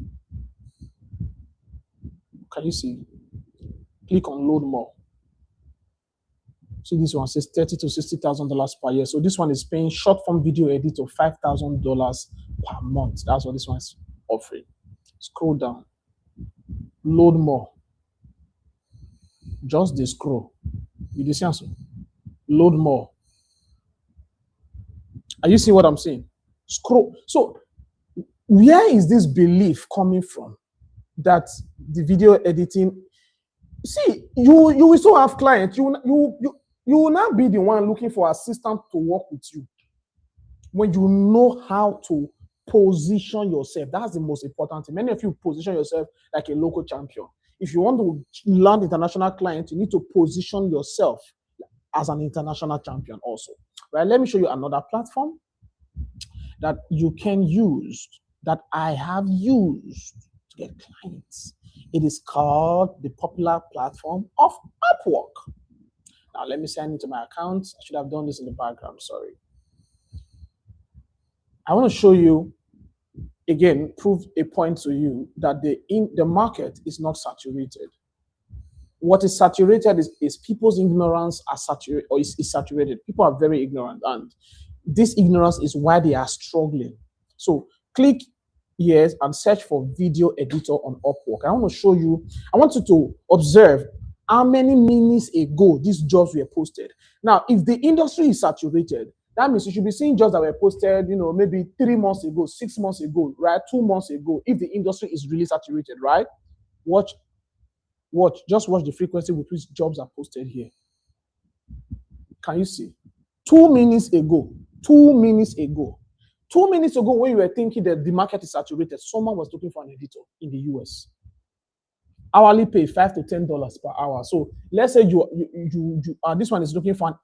Can you see? Click on load more. See, this one says $30,000 to $60,000 per year. So this one is paying short form video editor $5,000 per month. That's what this one is offering. Scroll down. Load more. Just the scroll. You see answer? Load more. Are you seeing what I'm saying? Scroll. So where is this belief coming from that the video editing? See, you will still have clients. You will not be the one looking for assistant to work with you. When you know how to position yourself, that's the most important thing. Many of you position yourself like a local champion. If you want to land international clients, you need to position yourself as an international champion also. Right? Let me show you another platform that you can use, that I have used to get clients. It is called the popular platform of Upwork. Now, let me sign into my account. I should have done this in the background, sorry. I want to show you, again, prove a point to you that the market is not saturated. What is saturated is people's ignorance are saturated, or is saturated. People are very ignorant, and this ignorance is why they are struggling. So click here and search for video editor on Upwork. I want to show you, I want you to observe how many minutes ago these jobs were posted. Now, if the industry is saturated, that means you should be seeing jobs that were posted, you know, maybe 3 months ago, 6 months ago, right? 2 months ago, if the industry is really saturated, right? Just watch the frequency with which jobs are posted here. Can you see? 2 minutes ago, 2 minutes ago, 2 minutes ago, when you were thinking that the market is saturated, someone was looking for an editor in the US. Hourly pay $5 to $10 per hour. So let's say this one is looking for an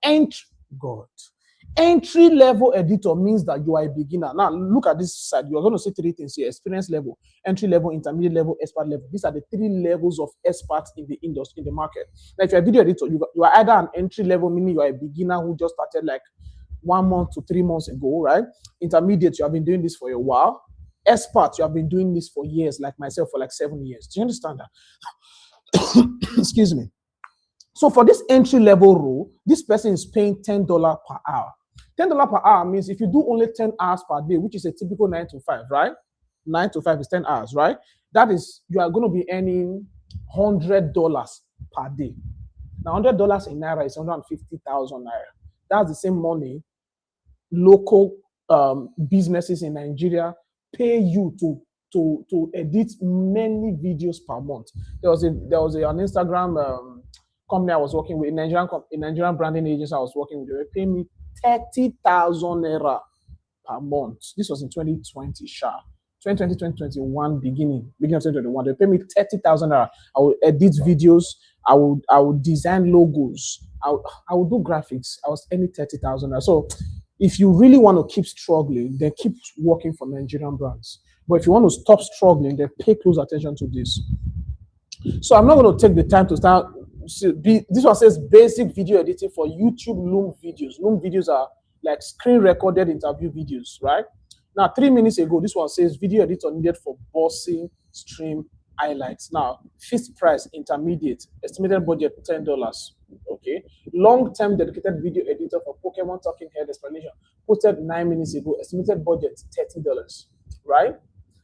entry level editor means that you are a beginner. Now look at this side. You are going to see 3 things here: experience level, entry level, intermediate level, expert level. These are the 3 levels of experts in the industry, in the market. Now, if you're a video editor, you are either an entry level, meaning you are a beginner who just started like 1 month to 3 months ago, right? Intermediate, you have been doing this for a while. Expert, you have been doing this for years, like myself, for like 7 years. Do you understand that? Excuse me. So for this entry level role, this person is paying $10 per hour. $10 per hour means if you do only 10 hours per day, which is a typical 9 to 5, right? 9 to 5 is 10 hours, right? That is, you are going to be earning $100 per day. Now, $100 in Naira is 150,000 Naira. That's the same money local businesses in Nigeria pay you to edit many videos per month. There was an Instagram company I was working with, a Nigerian branding agency I was working with. They were paying me 30,000 Naira per month. This was in 2020, 2021, beginning of 2021. They pay me 30,000 Naira. I will edit videos. I would design logos. I would do graphics. I was earning 30,000 Naira. So if you really want to keep struggling, then keep working for Nigerian brands. But if you want to stop struggling, then pay close attention to this. So I'm not going to take the time to start. This one says basic video editing for YouTube Loom videos. Loom videos are like screen recorded interview videos, right? Now, 3 minutes ago, this one says video editor needed for bossing stream highlights. Now, fixed price, intermediate, estimated budget $10. Okay. Long-term dedicated video editor for Pokemon talking head explanation, posted 9 minutes ago, estimated budget $30. Right?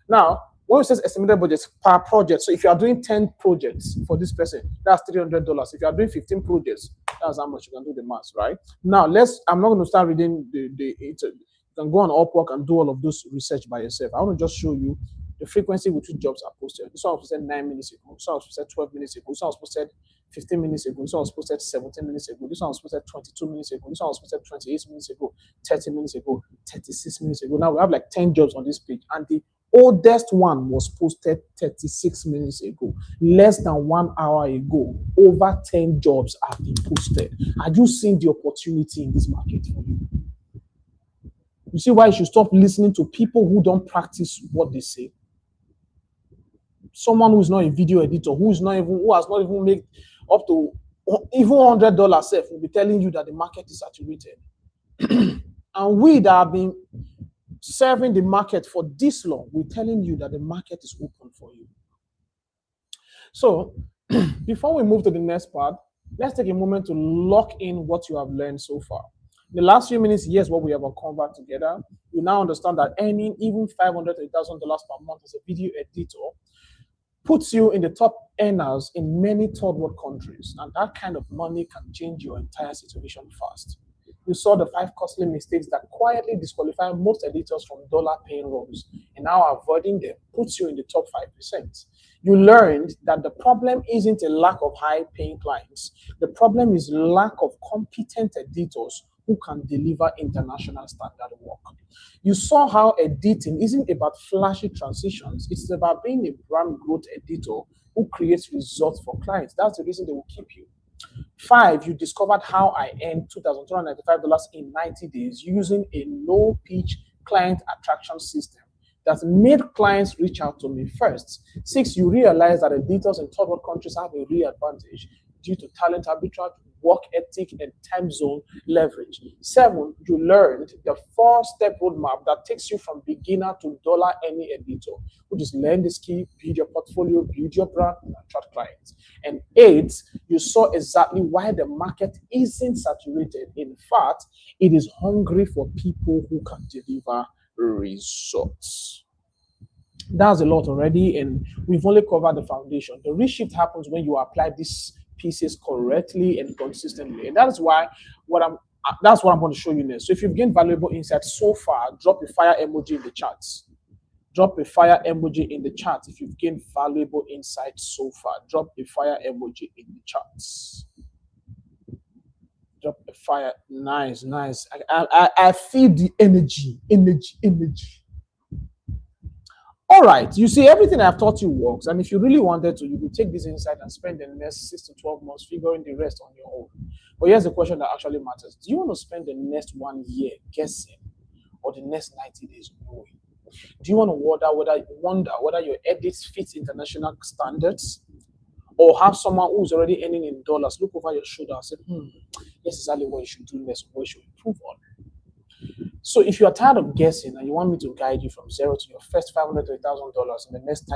Now, when it says estimated budget per project, so if you are doing 10 projects for this person, that's $300. If you are doing 15 projects, that's how much you can do the math, right? Now, I'm not going to start reading you can go on Upwork and do all of those research by yourself. I want to just show you the frequency with which jobs are posted. This one was posted 9 minutes ago. This one was posted 12 minutes ago. This one was posted 15 minutes ago. This one was posted 17 minutes ago. This one was posted 22 minutes ago. This one was posted 28 minutes ago, 30 minutes ago, 36 minutes ago. Now we have like 10 jobs on this page. And the oldest one was posted 36 minutes ago, less than 1 hour ago. Over 10 jobs have been posted. Are you seeing the opportunity in this market for you? You see why you should stop listening to people who don't practice what they say? Someone who's not a video editor, who has not even made up to even $100 safe will be telling you that the market is saturated. And we that have been serving the market for this long, we're telling you that the market is open for you. So before we move to the next part, let's take a moment to lock in what you have learned so far. In the last few minutes, here's what we have uncovered together. You now understand that earning even $500 to $1,000 per month as a video editor puts you in the top earners in many third world countries. And that kind of money can change your entire situation fast. You saw the 5 costly mistakes that quietly disqualify most editors from dollar-paying roles, and now avoiding them puts you in the top 5%. You learned that the problem isn't a lack of high-paying clients. The problem is lack of competent editors who can deliver international standard work. You saw how editing isn't about flashy transitions. It's about being a brand growth editor who creates results for clients. That's the reason they will keep you. 5, you discovered how I earned $2,295 in 90 days using a no-pitch client attraction system that made clients reach out to me first. 6, you realized that editors in third world countries have a real advantage due to talent arbitrage, work ethic, and time zone leverage. 7, you learned the 4-step roadmap that takes you from beginner to dollar earning editor, which is learn the skill, build your portfolio, build your brand, and attract clients. And 8, you saw exactly why the market isn't saturated. In fact, it is hungry for people who can deliver results. That's a lot already, and we've only covered the foundation. The reshift happens when you apply these pieces correctly and consistently, and that's what I'm going to show you next. So if you've gained valuable insights so far, drop a fire emoji in the chats. Drop a fire emoji in the chat if you've gained valuable insights so far. Drop a fire emoji in the chats. Drop a fire. Nice. I feel the energy. All right, you see, everything I've taught you works, and if you really wanted to, you could take this insight and spend the next 6 to 12 months figuring the rest on your own. But here's the question that actually matters. Do you want to spend the next 1 year guessing or the next 90 days knowing? Do you want to wonder whether your edits fit international standards, or have someone who's already earning in dollars look over your shoulder and say, yes, exactly what you should do next, what you should improve on? So if you are tired of guessing and you want me to guide you from zero to your first $500 to $1,000 in the next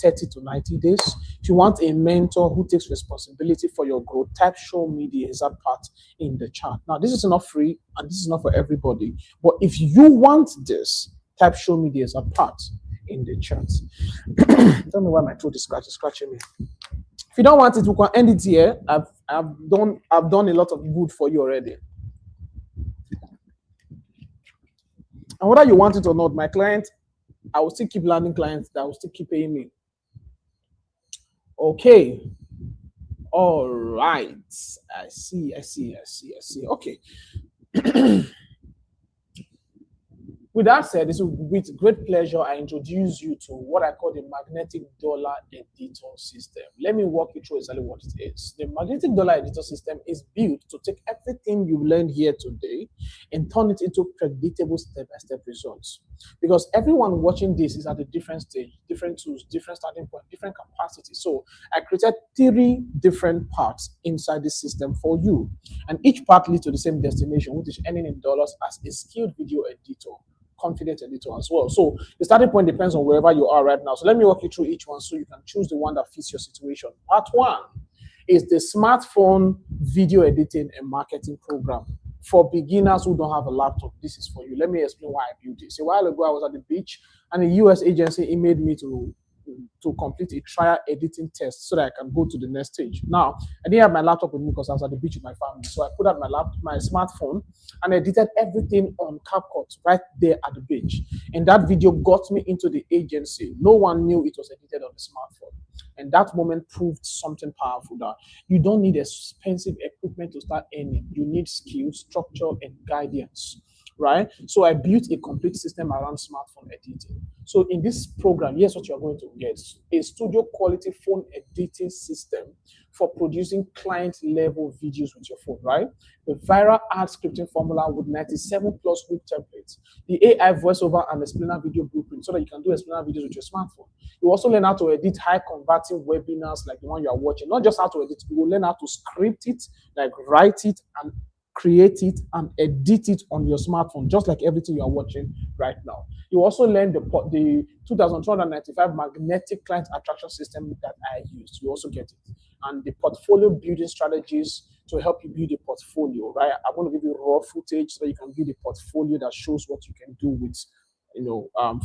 30 to 90 days, if you want a mentor who takes responsibility for your growth, type show me the exact part in the chat. Now, this is not free and this is not for everybody. But if you want this, type show me the exact part in the chat. I don't know why my throat is scratching me. If you don't want it, we can end it here. I've done a lot of good for you already. And whether you want it or not, my client, I will still keep landing clients that will still keep paying me. Okay. All right. I see. Okay. With that said, this is with great pleasure I introduce you to what I call the Magnetic Dollar Editor System. Let me walk you through exactly what it is. The Magnetic Dollar Editor System is built to take everything you've learned here today and turn it into predictable step-by-step results. Because everyone watching this is at a different stage, different tools, different starting point, different capacity. So I created 3 different parts inside this system for you. And each part leads to the same destination, which is earning in dollars as a skilled video editor, confident editor as well. So the starting point depends on wherever you are right now. So let me walk you through each one so you can choose the one that fits your situation. Part 1 is the smartphone video editing and marketing program. For beginners who don't have a laptop, this is for you. Let me explain why I built this. A while ago, I was at the beach and a US agency emailed me to complete a trial editing test so that I can go to the next stage. Now, I didn't have my laptop with me because I was at the beach with my family. So I put out my smartphone and edited everything on CapCut right there at the beach. And that video got me into the agency. No one knew it was edited on the smartphone. And that moment proved something powerful, that you don't need expensive equipment to start earning. You need skills, structure, and guidance, right? So I built a complete system around smartphone editing. So in this program, here's what you're going to get: a studio quality phone editing system for producing client level videos with your phone, right? The viral ad scripting formula with 97 plus hook templates, the AI voiceover and explainer video blueprint so that you can do explainer videos with your smartphone. You also learn how to edit high converting webinars like the one you are watching. Not just how to edit, you will learn how to script it, like write it and create it and edit it on your smartphone, just like everything you are watching right now. You also learn the 2,295 magnetic client attraction system that I used. You also get it. And the portfolio building strategies to help you build a portfolio, right? I'm going to give you raw footage so that you can build a portfolio that shows what you can do with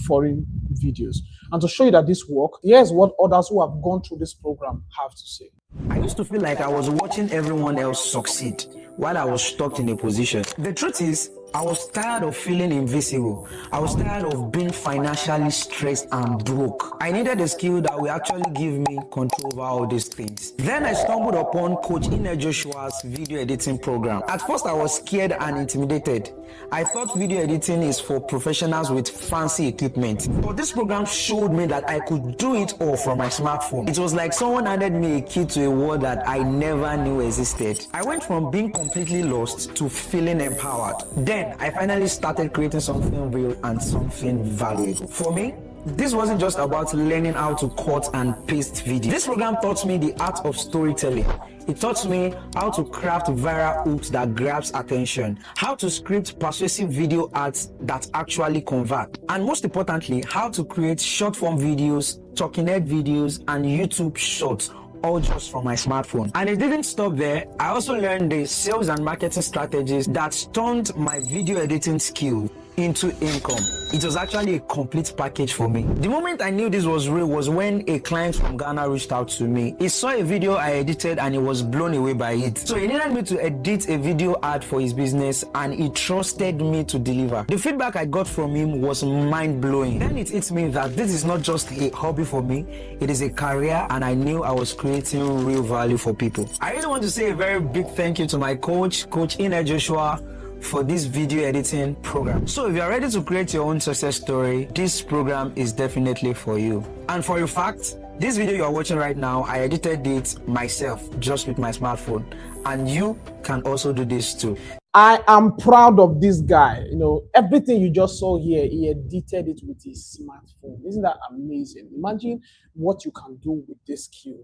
foreign videos. And to show you that this works, here's what others who have gone through this program have to say. I used to feel like I was watching everyone else succeed while I was stuck in a position. The truth is, I was tired of feeling invisible. I was tired of being financially stressed and broke. I needed a skill that will actually give me control over all these things. Then I stumbled upon Coach Ine Joshua's video editing program. At first, I was scared and intimidated. I thought video editing is for professionals with fancy equipment. But this program showed me that I could do it all from my smartphone. It was like someone handed me a key to a world that I never knew existed. I went from being completely lost to feeling empowered. Then I finally started creating something real and something valuable. For me, this wasn't just about learning how to cut and paste videos. This program taught me the art of storytelling. It taught me how to craft viral hooks that grabs attention, how to script persuasive video ads that actually convert, and most importantly, how to create short-form videos, talking head videos, and YouTube shorts, all just from my smartphone. And it didn't stop there. I also learned the sales and marketing strategies that turned my video editing skill into income. It was actually a complete package for me. The moment I knew this was real was when a client from Ghana reached out to me. He saw a video I edited and he was blown away by it. So he needed me to edit a video ad for his business and he trusted me to deliver. The feedback I got from him was mind-blowing. Then it hit me that this is not just a hobby for me, it is a career, and I knew I was creating real value for people. I really want to say a very big thank you to my coach, Coach Ine Joshua, for this video editing program. So if you're ready to create your own success story, this program is definitely for you. And for a fact, this video you're watching right now, I edited it myself just with my smartphone, and you can also do this too. I am proud of this guy. You know, everything you just saw here, he edited it with his smartphone. Isn't that amazing? Imagine what you can do with this skill.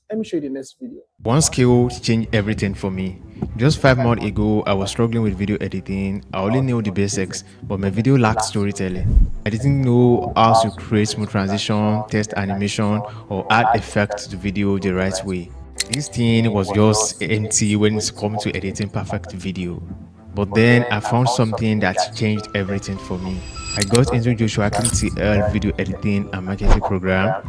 Let me show you the next video. One skill changed everything for me. Just 5 months ago, I was struggling with video editing. I only knew the basics, but my video lacked storytelling. I didn't know how to create smooth transition, test animation, or add effects to the video the right way. This thing was just empty when it comes to editing perfect video. But then I found something that changed everything for me. I got into Joshua KTL video editing and marketing program,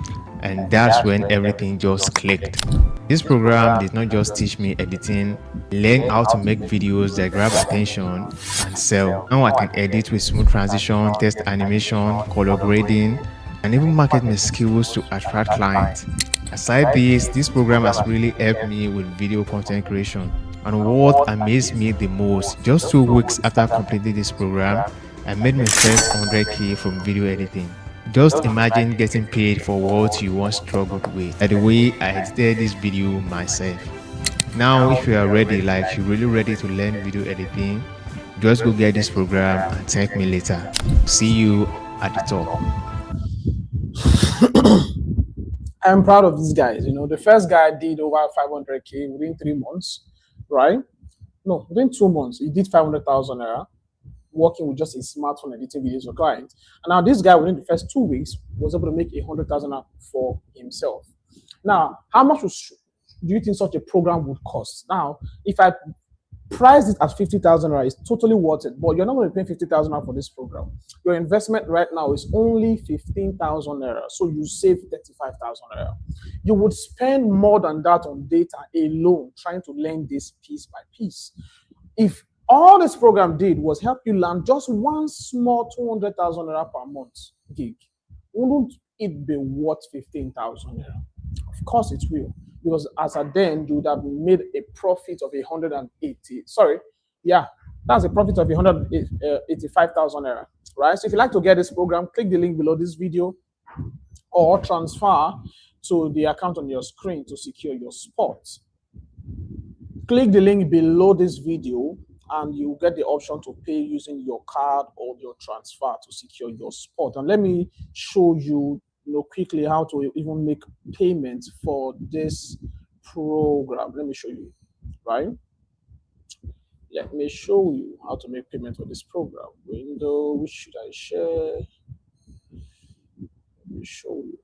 and that's when everything just clicked. This program did not just teach me editing, learn how to make videos that grab attention and sell. Now I can edit with smooth transition, test animation, color grading, and even market my skills to attract clients. Aside this program has really helped me with video content creation. And what amazed me the most, just 2 weeks after completing this program, I made my first 100K from video editing. Just imagine getting paid for what you once struggled with, like the way I edited this video myself. Now, if you are ready, like you're really ready to learn video editing, just go get this program and thank me later. See you at the top. I'm proud of these guys. You know, the first guy did over 500K within 3 months, right? No, within 2 months, he did 500,000 naira, working with just a smartphone editing videos for clients. And now this guy, within the first 2 weeks, was able to make 100,000 for himself. Now, how much do you think such a program would cost? Now, if I price it at 50,000 naira, it's totally worth it. But you're not going to pay 50,000 naira for this program. Your investment right now is only 15,000 naira. So you save 35,000 naira. You would spend more than that on data alone, trying to learn this piece by piece. If all this program did was help you learn just one small 200,000 naira per month gig, wouldn't it be worth 15,000 naira? Of course it will. Because as at then, you would have made a profit of 180. Sorry, yeah, that's a profit of 185,000 naira, right? So if you'd like to get this program, click the link below this video or transfer to the account on your screen to secure your spot. Click the link below this video and you get the option to pay using your card or your transfer to secure your spot. And let me show you quickly how to even make payments for this program. Let me show you, right? Let me show you how to make payment for this program. Window, which should I share? Let me show you,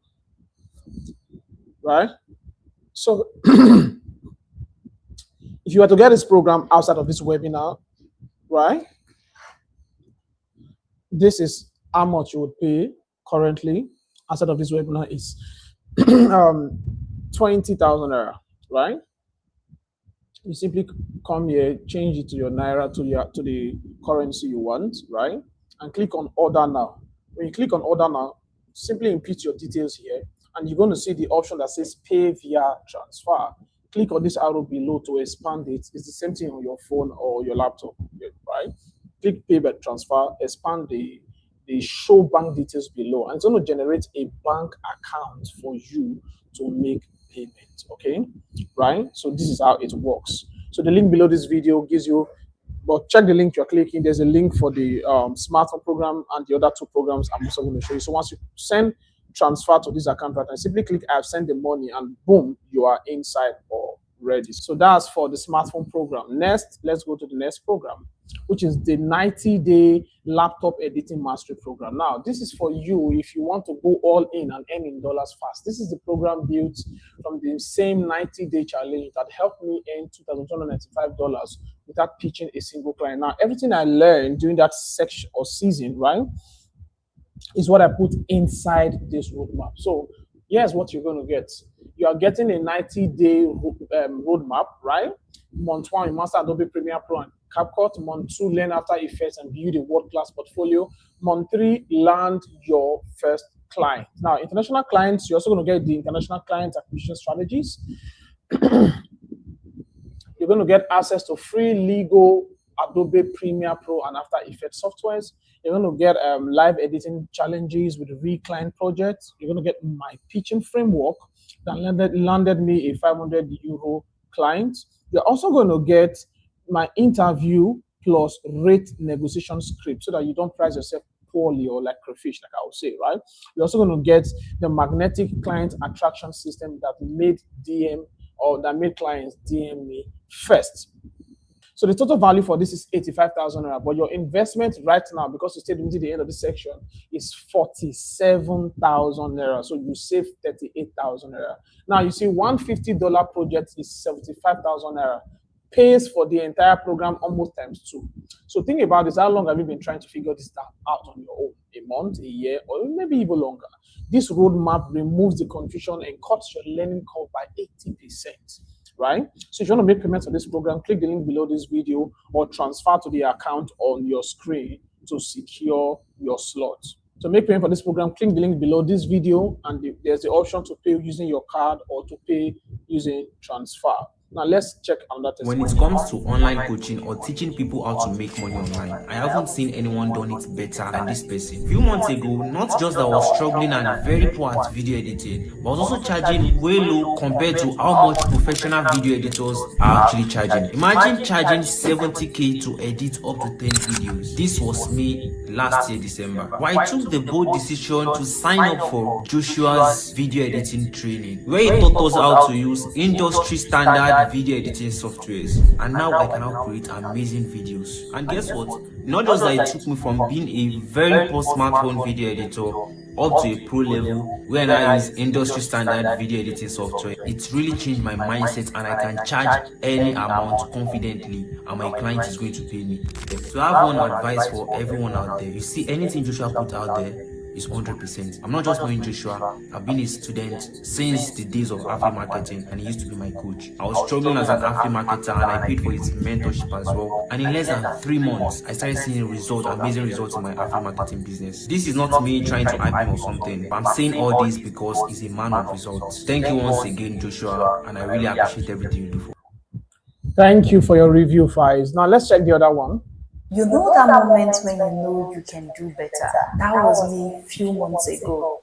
right? So if you were to get this program outside of this webinar, right? This is how much you would pay currently. Outside of this webinar is 20,000 naira, right? You simply come here, change it to your naira to the currency you want, right? And click on order now. When you click on order now, simply input your details here, and you're going to see the option that says pay via transfer. Click on this arrow below to expand it. It's the same thing on your phone or your laptop, right? Click pay by transfer, expand the show bank details below, and it's going to generate a bank account for you to make payment. Okay, right? So this is how it works. So the link below this video gives you, but check the link you're clicking. There's a link for the smartphone program and the other 2 programs I'm also going to show you. So once you send transfer to this account right now, simply click I've sent the money, and boom, you are inside already. So that's for the smartphone program. Next, let's go to the next program, which is the 90-day laptop editing mastery program. Now, this is for you if you want to go all in and earn in dollars fast. This is the program built from the same 90-day challenge that helped me earn $2,295 without pitching a single client. Now, everything I learned during that section or season, right, is what I put inside this roadmap. So here's what you're going to get. You are getting a 90-day roadmap, right? Month 1, you master Adobe Premiere Pro and CapCut. Month 2, learn After Effects and build a world-class portfolio. Month 3, land your first client. Now, international clients, you're also going to get the international client acquisition strategies. You're going to get access to free legal Adobe Premiere Pro and After Effects softwares. You're going to get live editing challenges with the Recline project. You're going to get my pitching framework that landed me a €500 client. You're also going to get my interview plus rate negotiation script so that you don't price yourself poorly or like crayfish, like I would say, right? You're also going to get the magnetic client attraction system that made clients DM me first. So the total value for this is 85,000 naira, but your investment right now, because you stayed until the end of this section, is 47,000 naira. So you save 38,000 naira. Now you see $150 project is 75,000 naira. Pays for the entire program almost times 2. So think about this. How long have you been trying to figure this out on your own? A month, a year, or maybe even longer. This roadmap removes the confusion and cuts your learning curve by 80%. Right? So if you want to make payments on this program, click the link below this video or transfer to the account on your screen to secure your slot. To make payment for this program, click the link below this video and there's the option to pay using your card or to pay using transfer. Now let's check another testimony. When it comes to online coaching or teaching people how to make money online, I haven't seen anyone done it better than this person. A few months ago, not just that I was struggling and very poor at video editing, but I was also charging way low compared to how much professional video editors are actually charging. Imagine charging 70k to edit up to 10 videos. This was me last year December, where I took the bold decision to sign up for Joshua's video editing training, where he taught us how to use industry standard video editing softwares, and now I can now create amazing videos. And guess what? Not just that it took me from being a very poor smartphone video editor up to a pro level where I use industry standard video editing software. It really changed my mindset, and I can charge any amount confidently and my client is going to pay me. So I have one advice for everyone out there. You see, anything Joshua put out there is 100%. I'm not just knowing Joshua, I've been a student since the days of affiliate marketing, and he used to be my coach. I was struggling as an affiliate marketer and I paid for his mentorship as well. And in less than 3 months, I started seeing amazing results in my affiliate marketing business. This is not me trying to hype him or something, but I'm saying all this because he's a man of results. Thank you once again, Joshua, and I really appreciate everything you do for me. Thank you for your review, Faiz. Now let's check the other one. You know that moment when you know you can do better? That was me a few months ago.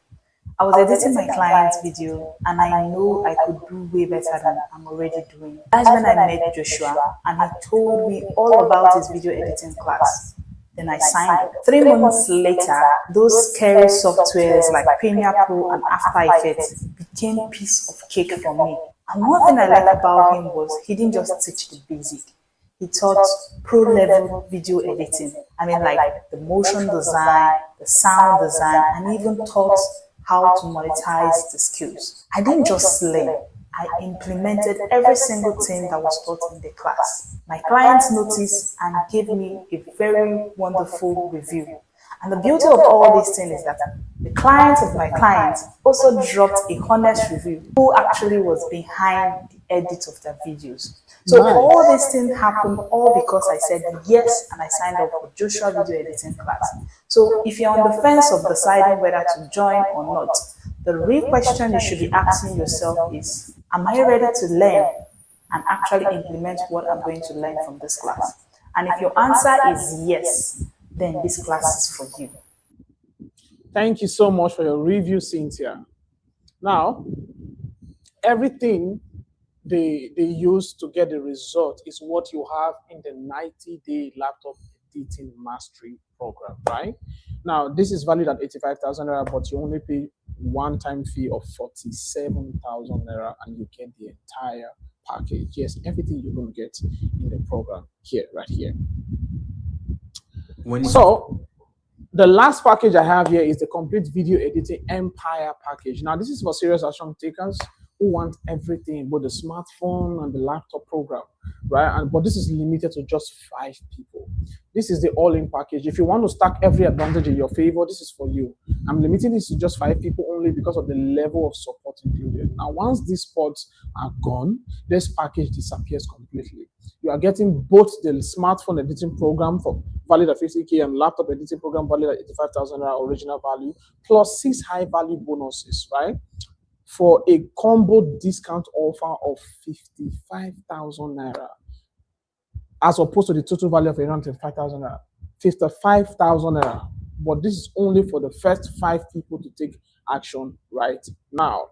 I was editing my client's video and I know I could do way better than I'm already doing. That's when I met Joshua and he told me all about his video editing class. Then I signed up. 3 months later, those scary softwares like Premiere Pro and After Effects became a piece of cake for me. And one thing I liked about him was he didn't just teach the basic. He taught pro-level video editing. I mean, like the motion design, the sound design, and even taught how to monetize the skills. I didn't just learn. I implemented every single thing that was taught in the class. My clients noticed and gave me a very wonderful review. And the beauty of all these things is that the clients of my clients also dropped a honest review who actually was behind the edit of their videos. So all these things happened all because I said yes and I signed up for Joshua video editing class. So if you're on the fence of deciding whether to join or not, the real question you should be asking yourself is, am I ready to learn and actually implement what I'm going to learn from this class? And if your answer is yes, then this class is for you. Thank you so much for your review, Cynthia. Now, everything they use to get the result is what you have in the 90-day laptop editing mastery program, right? Now, this is valued at 85,000 naira, but you only pay one-time fee of 47,000 naira and you get the entire package. Yes, everything you're going to get in the program here, right here. So the last package I have here is the complete video editing empire package. Now, this is for serious action takers who want everything, both the smartphone and the laptop program, right? But this is limited to just 5 people. This is the all-in package. If you want to stack every advantage in your favor, this is for you. I'm limiting this to just 5 people only because of the level of support included. Now, once these spots are gone, this package disappears completely. You are getting both the smartphone editing program for valued at 50k and laptop editing program valued at 85,000 original value, plus 6 high-value bonuses, right? For a combo discount offer of 55,000 naira, as opposed to the total value of around 55,000 naira. 55,000 naira. But this is only for the first 5 people to take action right now.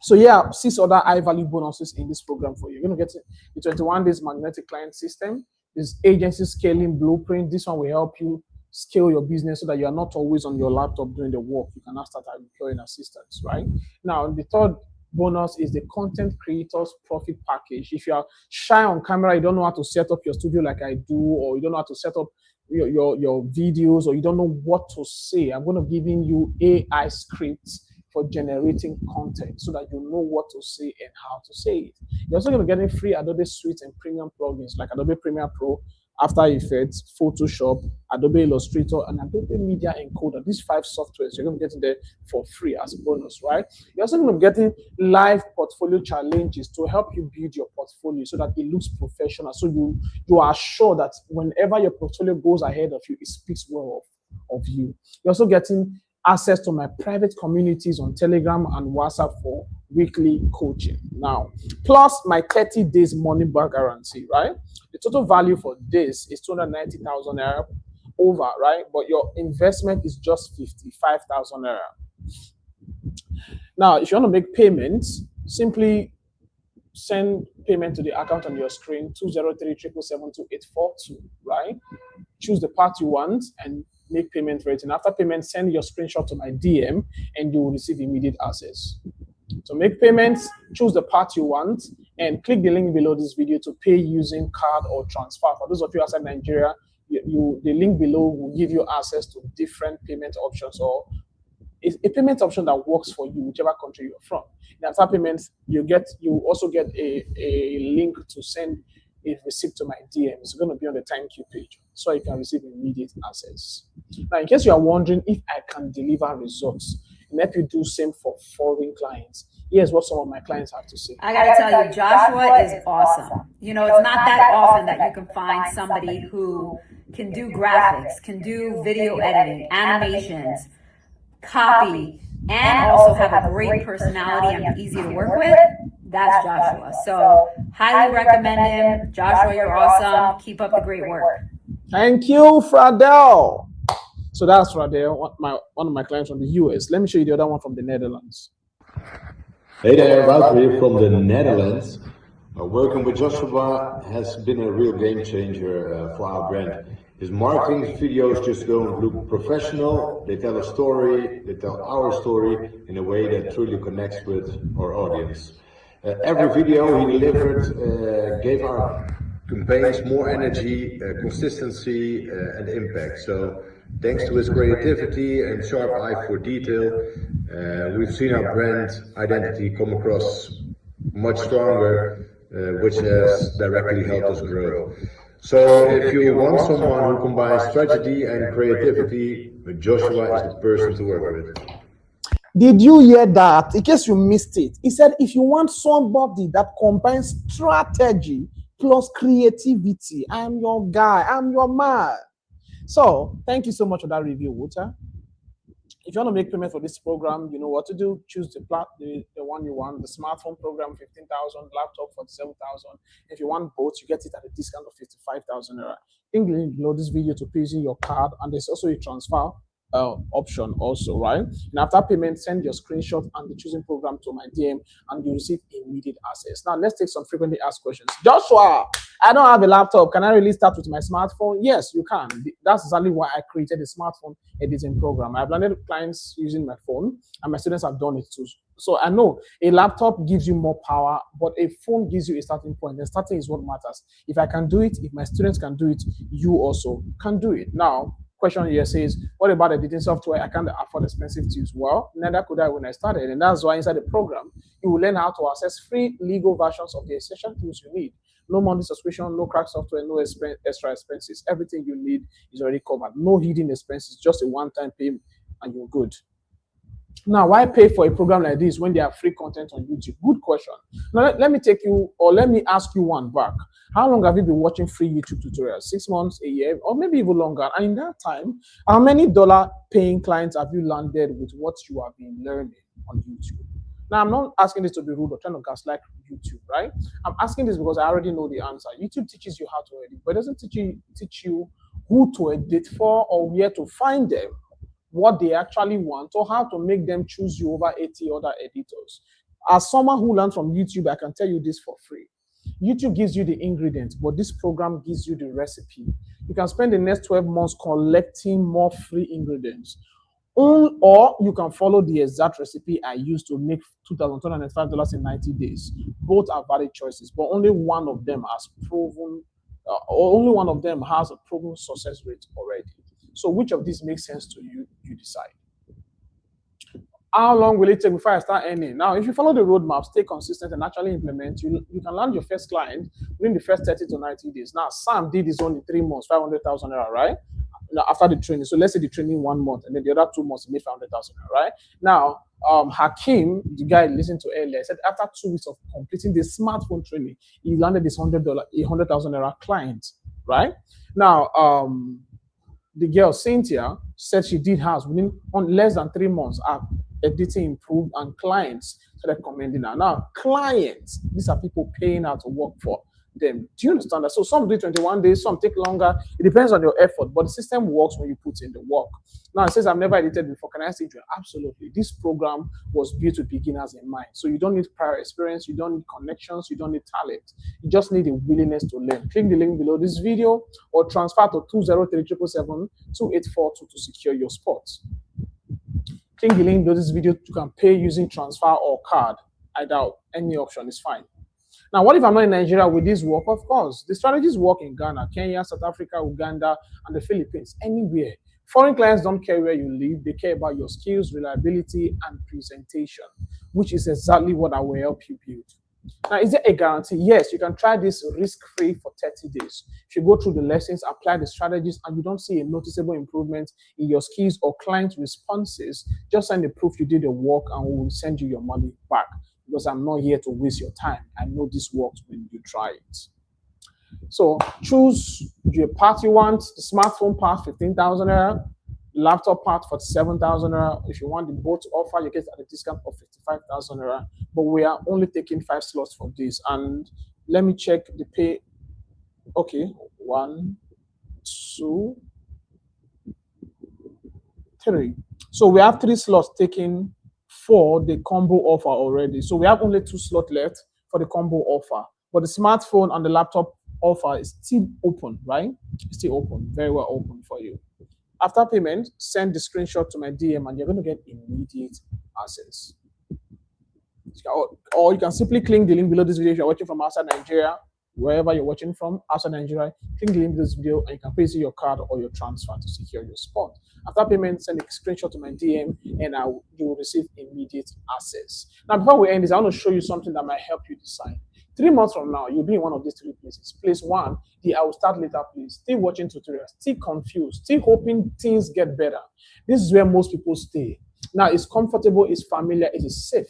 So yeah, 6 other high value bonuses in this program for you. You're going to get the 21 days magnetic client system. This agency scaling blueprint. This one will help you scale your business so that you are not always on your laptop doing the work. You can now start employing assistants, right? Now, the third bonus is the content creators profit package. If you are shy on camera, you don't know how to set up your studio like I do, or you don't know how to set up your videos, or you don't know what to say, I'm going to give you AI scripts for generating content so that you know what to say and how to say it. You're also going to get free Adobe Suite and premium plugins like Adobe Premiere Pro, After Effects, Photoshop, Adobe Illustrator, and Adobe Media Encoder. These 5 softwares you're going to get in there for free as a bonus, right? You're also going to be getting live portfolio challenges to help you build your portfolio so that it looks professional. So you are sure that whenever your portfolio goes ahead of you, it speaks well of you. You're also getting access to my private communities on Telegram and WhatsApp for weekly coaching. Now, plus my 30 days money back guarantee, right? The total value for this is 290,000 naira over, right? But your investment is just 55,000 naira. Now, if you want to make payments, simply send payment to the account on your screen, 203-777-2842, right? Choose the part you want and make payment for it. And after payment, send your screenshot to my DM and you will receive immediate access. So make payments, choose the part you want, and click the link below this video to pay using card or transfer. For those of you outside Nigeria, the link below will give you access to different payment options, or a payment option that works for you, whichever country you're from. And after payments, you also get a link to send a receipt to my DM. It's going to be on the thank you page, so you can receive immediate access. Now, in case you are wondering if I can deliver results and help you do same for foreign clients, here's what some of my clients have to say. I gotta tell you, Joshua is awesome. You know, it's not that often that you can find somebody who can do graphics, can do video editing, animations, copy, and also have a great personality and be easy to work with. That's Joshua. So highly recommend him. Joshua, you're awesome. Keep up the great work. Thank you, Fradel. So that's Fradel, one of my clients from the US. Let me show you the other one from the Netherlands. Hey there, Wouter from the Netherlands. Working with Joshua has been a real game changer for our brand. His marketing videos just don't look professional. They tell a story, they tell our story in a way that truly connects with our audience. Every video he delivered gave our campaigns more energy, consistency, and impact. So thanks to his creativity and sharp eye for detail, we've seen our brand identity come across much stronger, which has directly helped us grow. So if you want someone who combines strategy and creativity, Joshua is the person to work with. Did you hear that? In case you missed it, he said if you want somebody that combines strategy plus creativity, I'm your guy, I'm your man. So thank you so much for that review, Wouter. If you want to make payment for this program, you know what to do. Choose the one you want. The smartphone program, 15,000, laptop, 47,000. If you want both, you get it at a discount of 55,000 naira. Link below this video to pay using your card, and there's also a transfer option also, right? And after payment, send your screenshot and the choosing program to my DM and you receive immediate access. Now let's take some frequently asked questions. Joshua, I don't have a laptop. Can I really start with my smartphone? Yes, you can. That's exactly why I created a smartphone editing program. I've landed clients using my phone and my students have done it too. So I know a laptop gives you more power, but a phone gives you a starting point. The starting is what matters. If I can do it, if my students can do it, you also can do it. Now, question here says, what about editing software? I can't afford expensive tools. Well, neither could I when I started. And that's why inside the program, you will learn how to access free legal versions of the essential tools you need. No monthly subscription, no crack software, no extra expenses. Everything you need is already covered. No hidden expenses, just a one-time payment and you're good. Now, why pay for a program like this when there are free content on YouTube? Good question. Now, let me ask you one back. How long have you been watching free YouTube tutorials? 6 months, a year, or maybe even longer? And in that time, how many dollar-paying clients have you landed with what you have been learning on YouTube? Now, I'm not asking this to be rude or trying to gaslight YouTube, right? I'm asking this because I already know the answer. YouTube teaches you how to edit, but it doesn't teach you who to edit for or where to find them, what they actually want, or how to make them choose you over 80 other editors. As someone who learned from YouTube, I can tell you this for free. YouTube gives you the ingredients, but this program gives you the recipe. You can spend the next 12 months collecting more free ingredients. Or you can follow the exact recipe I used to make $2,295 in 90 days. Both are valid choices, but only one of them has proven, only one of them has a proven success rate already. So which of these makes sense to you, you decide. How long will it take before I start earning? Now, if you follow the roadmap, stay consistent and actually implement, you can land your first client within the first 30 to 90 days. Now, Sam did his own in 3 months, 500,000 naira, right? Now, after the training. So let's say the training 1 month, and then the other 2 months, he made 500,000 naira, right? Now, Hakeem, the guy I listened to earlier, said after 2 weeks of completing the smartphone training, he landed this $100,000 naira client, right? Now, the girl, Cynthia, said she did hers within less than 3 months. Editing improved and clients started commending her. Now, clients, these are people paying her to work for them. Do you understand that? So some do 21 days, some take longer. It depends on your effort, but the system works when you put in the work. Now, it says I've never edited before. Can I say to you? Absolutely. This program was built with beginners in mind. So you don't need prior experience, you don't need connections, you don't need talent. You just need a willingness to learn. Click the link below this video or transfer to 203-777-2842 to secure your spot. Click the link below this video. You can pay using transfer or card. I doubt any option is fine. Now, what if I'm not in Nigeria with this work? Of course, the strategies work in Ghana, Kenya, South Africa, Uganda, and the Philippines, anywhere. Foreign clients don't care where you live. They care about your skills, reliability, and presentation, which is exactly what I will help you build. Now, is there a guarantee? Yes, you can try this risk-free for 30 days. If you go through the lessons, apply the strategies, and you don't see a noticeable improvement in your skills or client responses, just send the proof you did the work and we will send you your money back, because I'm not here to waste your time. I know this works when you try it. So choose your part you want. The smartphone part, 15,000 naira. Laptop part, 47,000 naira. If you want the both offer, you get at a discount of 55,000 naira. But we are only taking 5 slots for this. And let me check the pay. Okay, 1, 2, 3. So we have 3 slots taken for the combo offer already. So we have only 2 slots left for the combo offer. But the smartphone and the laptop offer is still open, right? It's still open, very well open for you. After payment, send the screenshot to my DM and you're going to get immediate access. Or you can simply click the link below this video if you're watching from outside Nigeria, wherever you're watching from, outside Nigeria, click the link below this video and you can pay your card or your transfer to secure your spot. After payment, send a screenshot to my DM and you will receive immediate access. Now, before we end this, I want to show you something that might help you decide. 3 months from now, you'll be in one of these 3 places. Place 1, the I will start later place. Still watching tutorials, still confused, still hoping things get better. This is where most people stay. Now, it's comfortable, it's familiar, it is safe.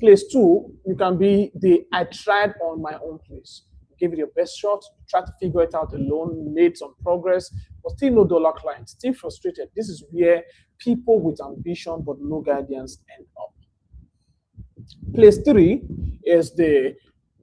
Place 2, you can be the I tried on my own place. Give it your best shot, try to figure it out alone, made some progress, but still no dollar client, still frustrated. This is where people with ambition but no guidance end up. Place 3 is the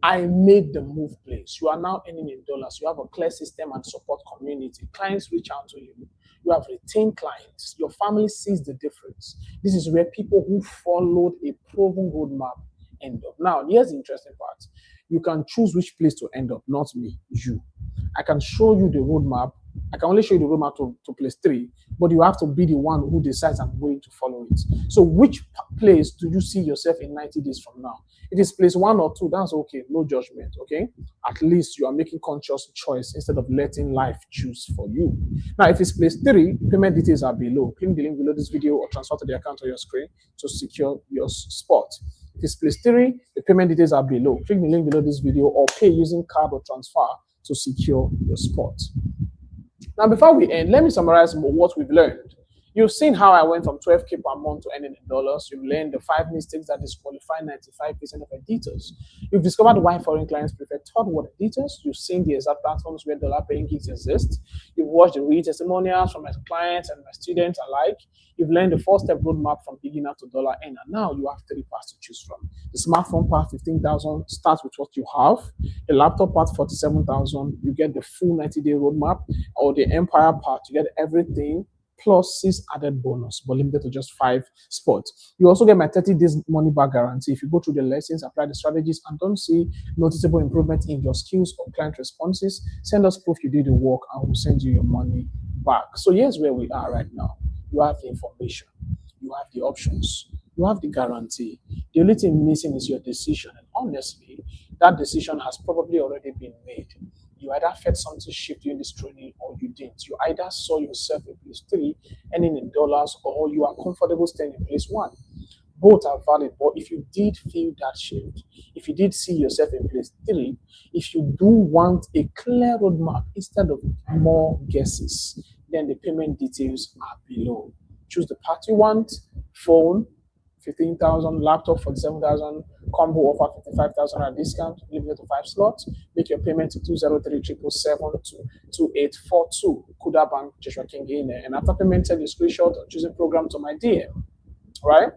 I made the move place. You are now earning in dollars. You have a clear system and support community. Clients reach out to you. You have retained clients. Your family sees the difference. This is where people who followed a proven roadmap end up. Now, here's the interesting part. You can choose which place to end up, not me, you. I can show you the roadmap. I can only show you the roadmap to place 3, but you have to be the one who decides I'm going to follow it. So which place do you see yourself in 90 days from now? If it's place 1 or 2, that's okay, no judgment, okay? At least you are making conscious choice instead of letting life choose for you. Now, if it's place 3, payment details are below. Click the link below this video or transfer to the account on your screen to secure your spot. If it's place 3, the payment details are below. Click the link below this video or pay using card or transfer to secure your spot. Now, before we end, let me summarize what we've learned. You've seen how I went from 12K per month to earning in dollars. You've learned the 5 mistakes that disqualify 95% of editors. You've discovered why foreign clients prefer third-world editors. You've seen the exact platforms where dollar-paying gigs exist. You've watched the real testimonials from my clients and my students alike. You've learned the 4-step roadmap from beginner to dollar earner. Now you have 3 parts to choose from. The smartphone part, 15,000, starts with what you have. The laptop part, 47,000. You get the full 90-day roadmap. Or the Empire part, you get everything plus 6 added bonus, but limited to just 5 spots. You also get my 30 days money back guarantee. If you go through the lessons, apply the strategies, and don't see noticeable improvement in your skills or client responses, send us proof you did the work and we'll send you your money back. So here's where we are right now. You have the information, you have the options, you have the guarantee. The only thing missing is your decision. And honestly, that decision has probably already been made. You either felt something shift during this training or you didn't. You either saw yourself in place 3 earning in dollars, or you are comfortable staying in place 1. Both are valid, but if you did feel that shift, if you did see yourself in place 3, if you do want a clear roadmap instead of more guesses, then the payment details are below. Choose the part you want: phone, 15,000, laptop, 47,000, combo offer, 55,000 at discount, limited to 5 slots. Make your payment to 203-777-2842. Kuda Bank, Joshua King in there. And after payment, send your screenshot or choosing program to my DM, right?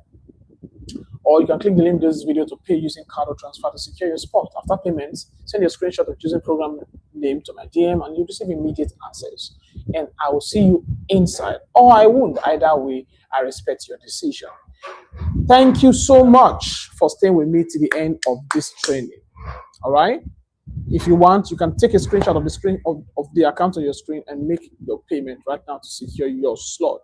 Or you can click the link in this video to pay using card or transfer to secure your spot. After payment, send your screenshot of choosing program name to my DM and you'll receive immediate access. And I will see you inside, or I won't. Either way, I respect your decision. Thank you so much for staying with me to the end of this training. All right. If you want, you can take a screenshot of the screen of the account on your screen and make your payment right now to secure your slot.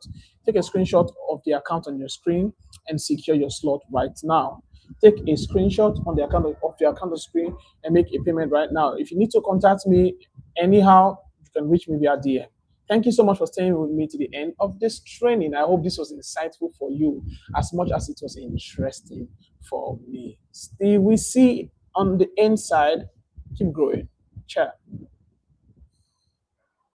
Take a screenshot of the account on your screen and secure your slot right now. Take a screenshot on the account of your account on the screen and make a payment right now. If you need to contact me anyhow, you can reach me via DM. Thank you so much for staying with me to the end of this training. I hope this was insightful for you as much as it was interesting for me. Still, we see on the inside. Keep growing. Ciao.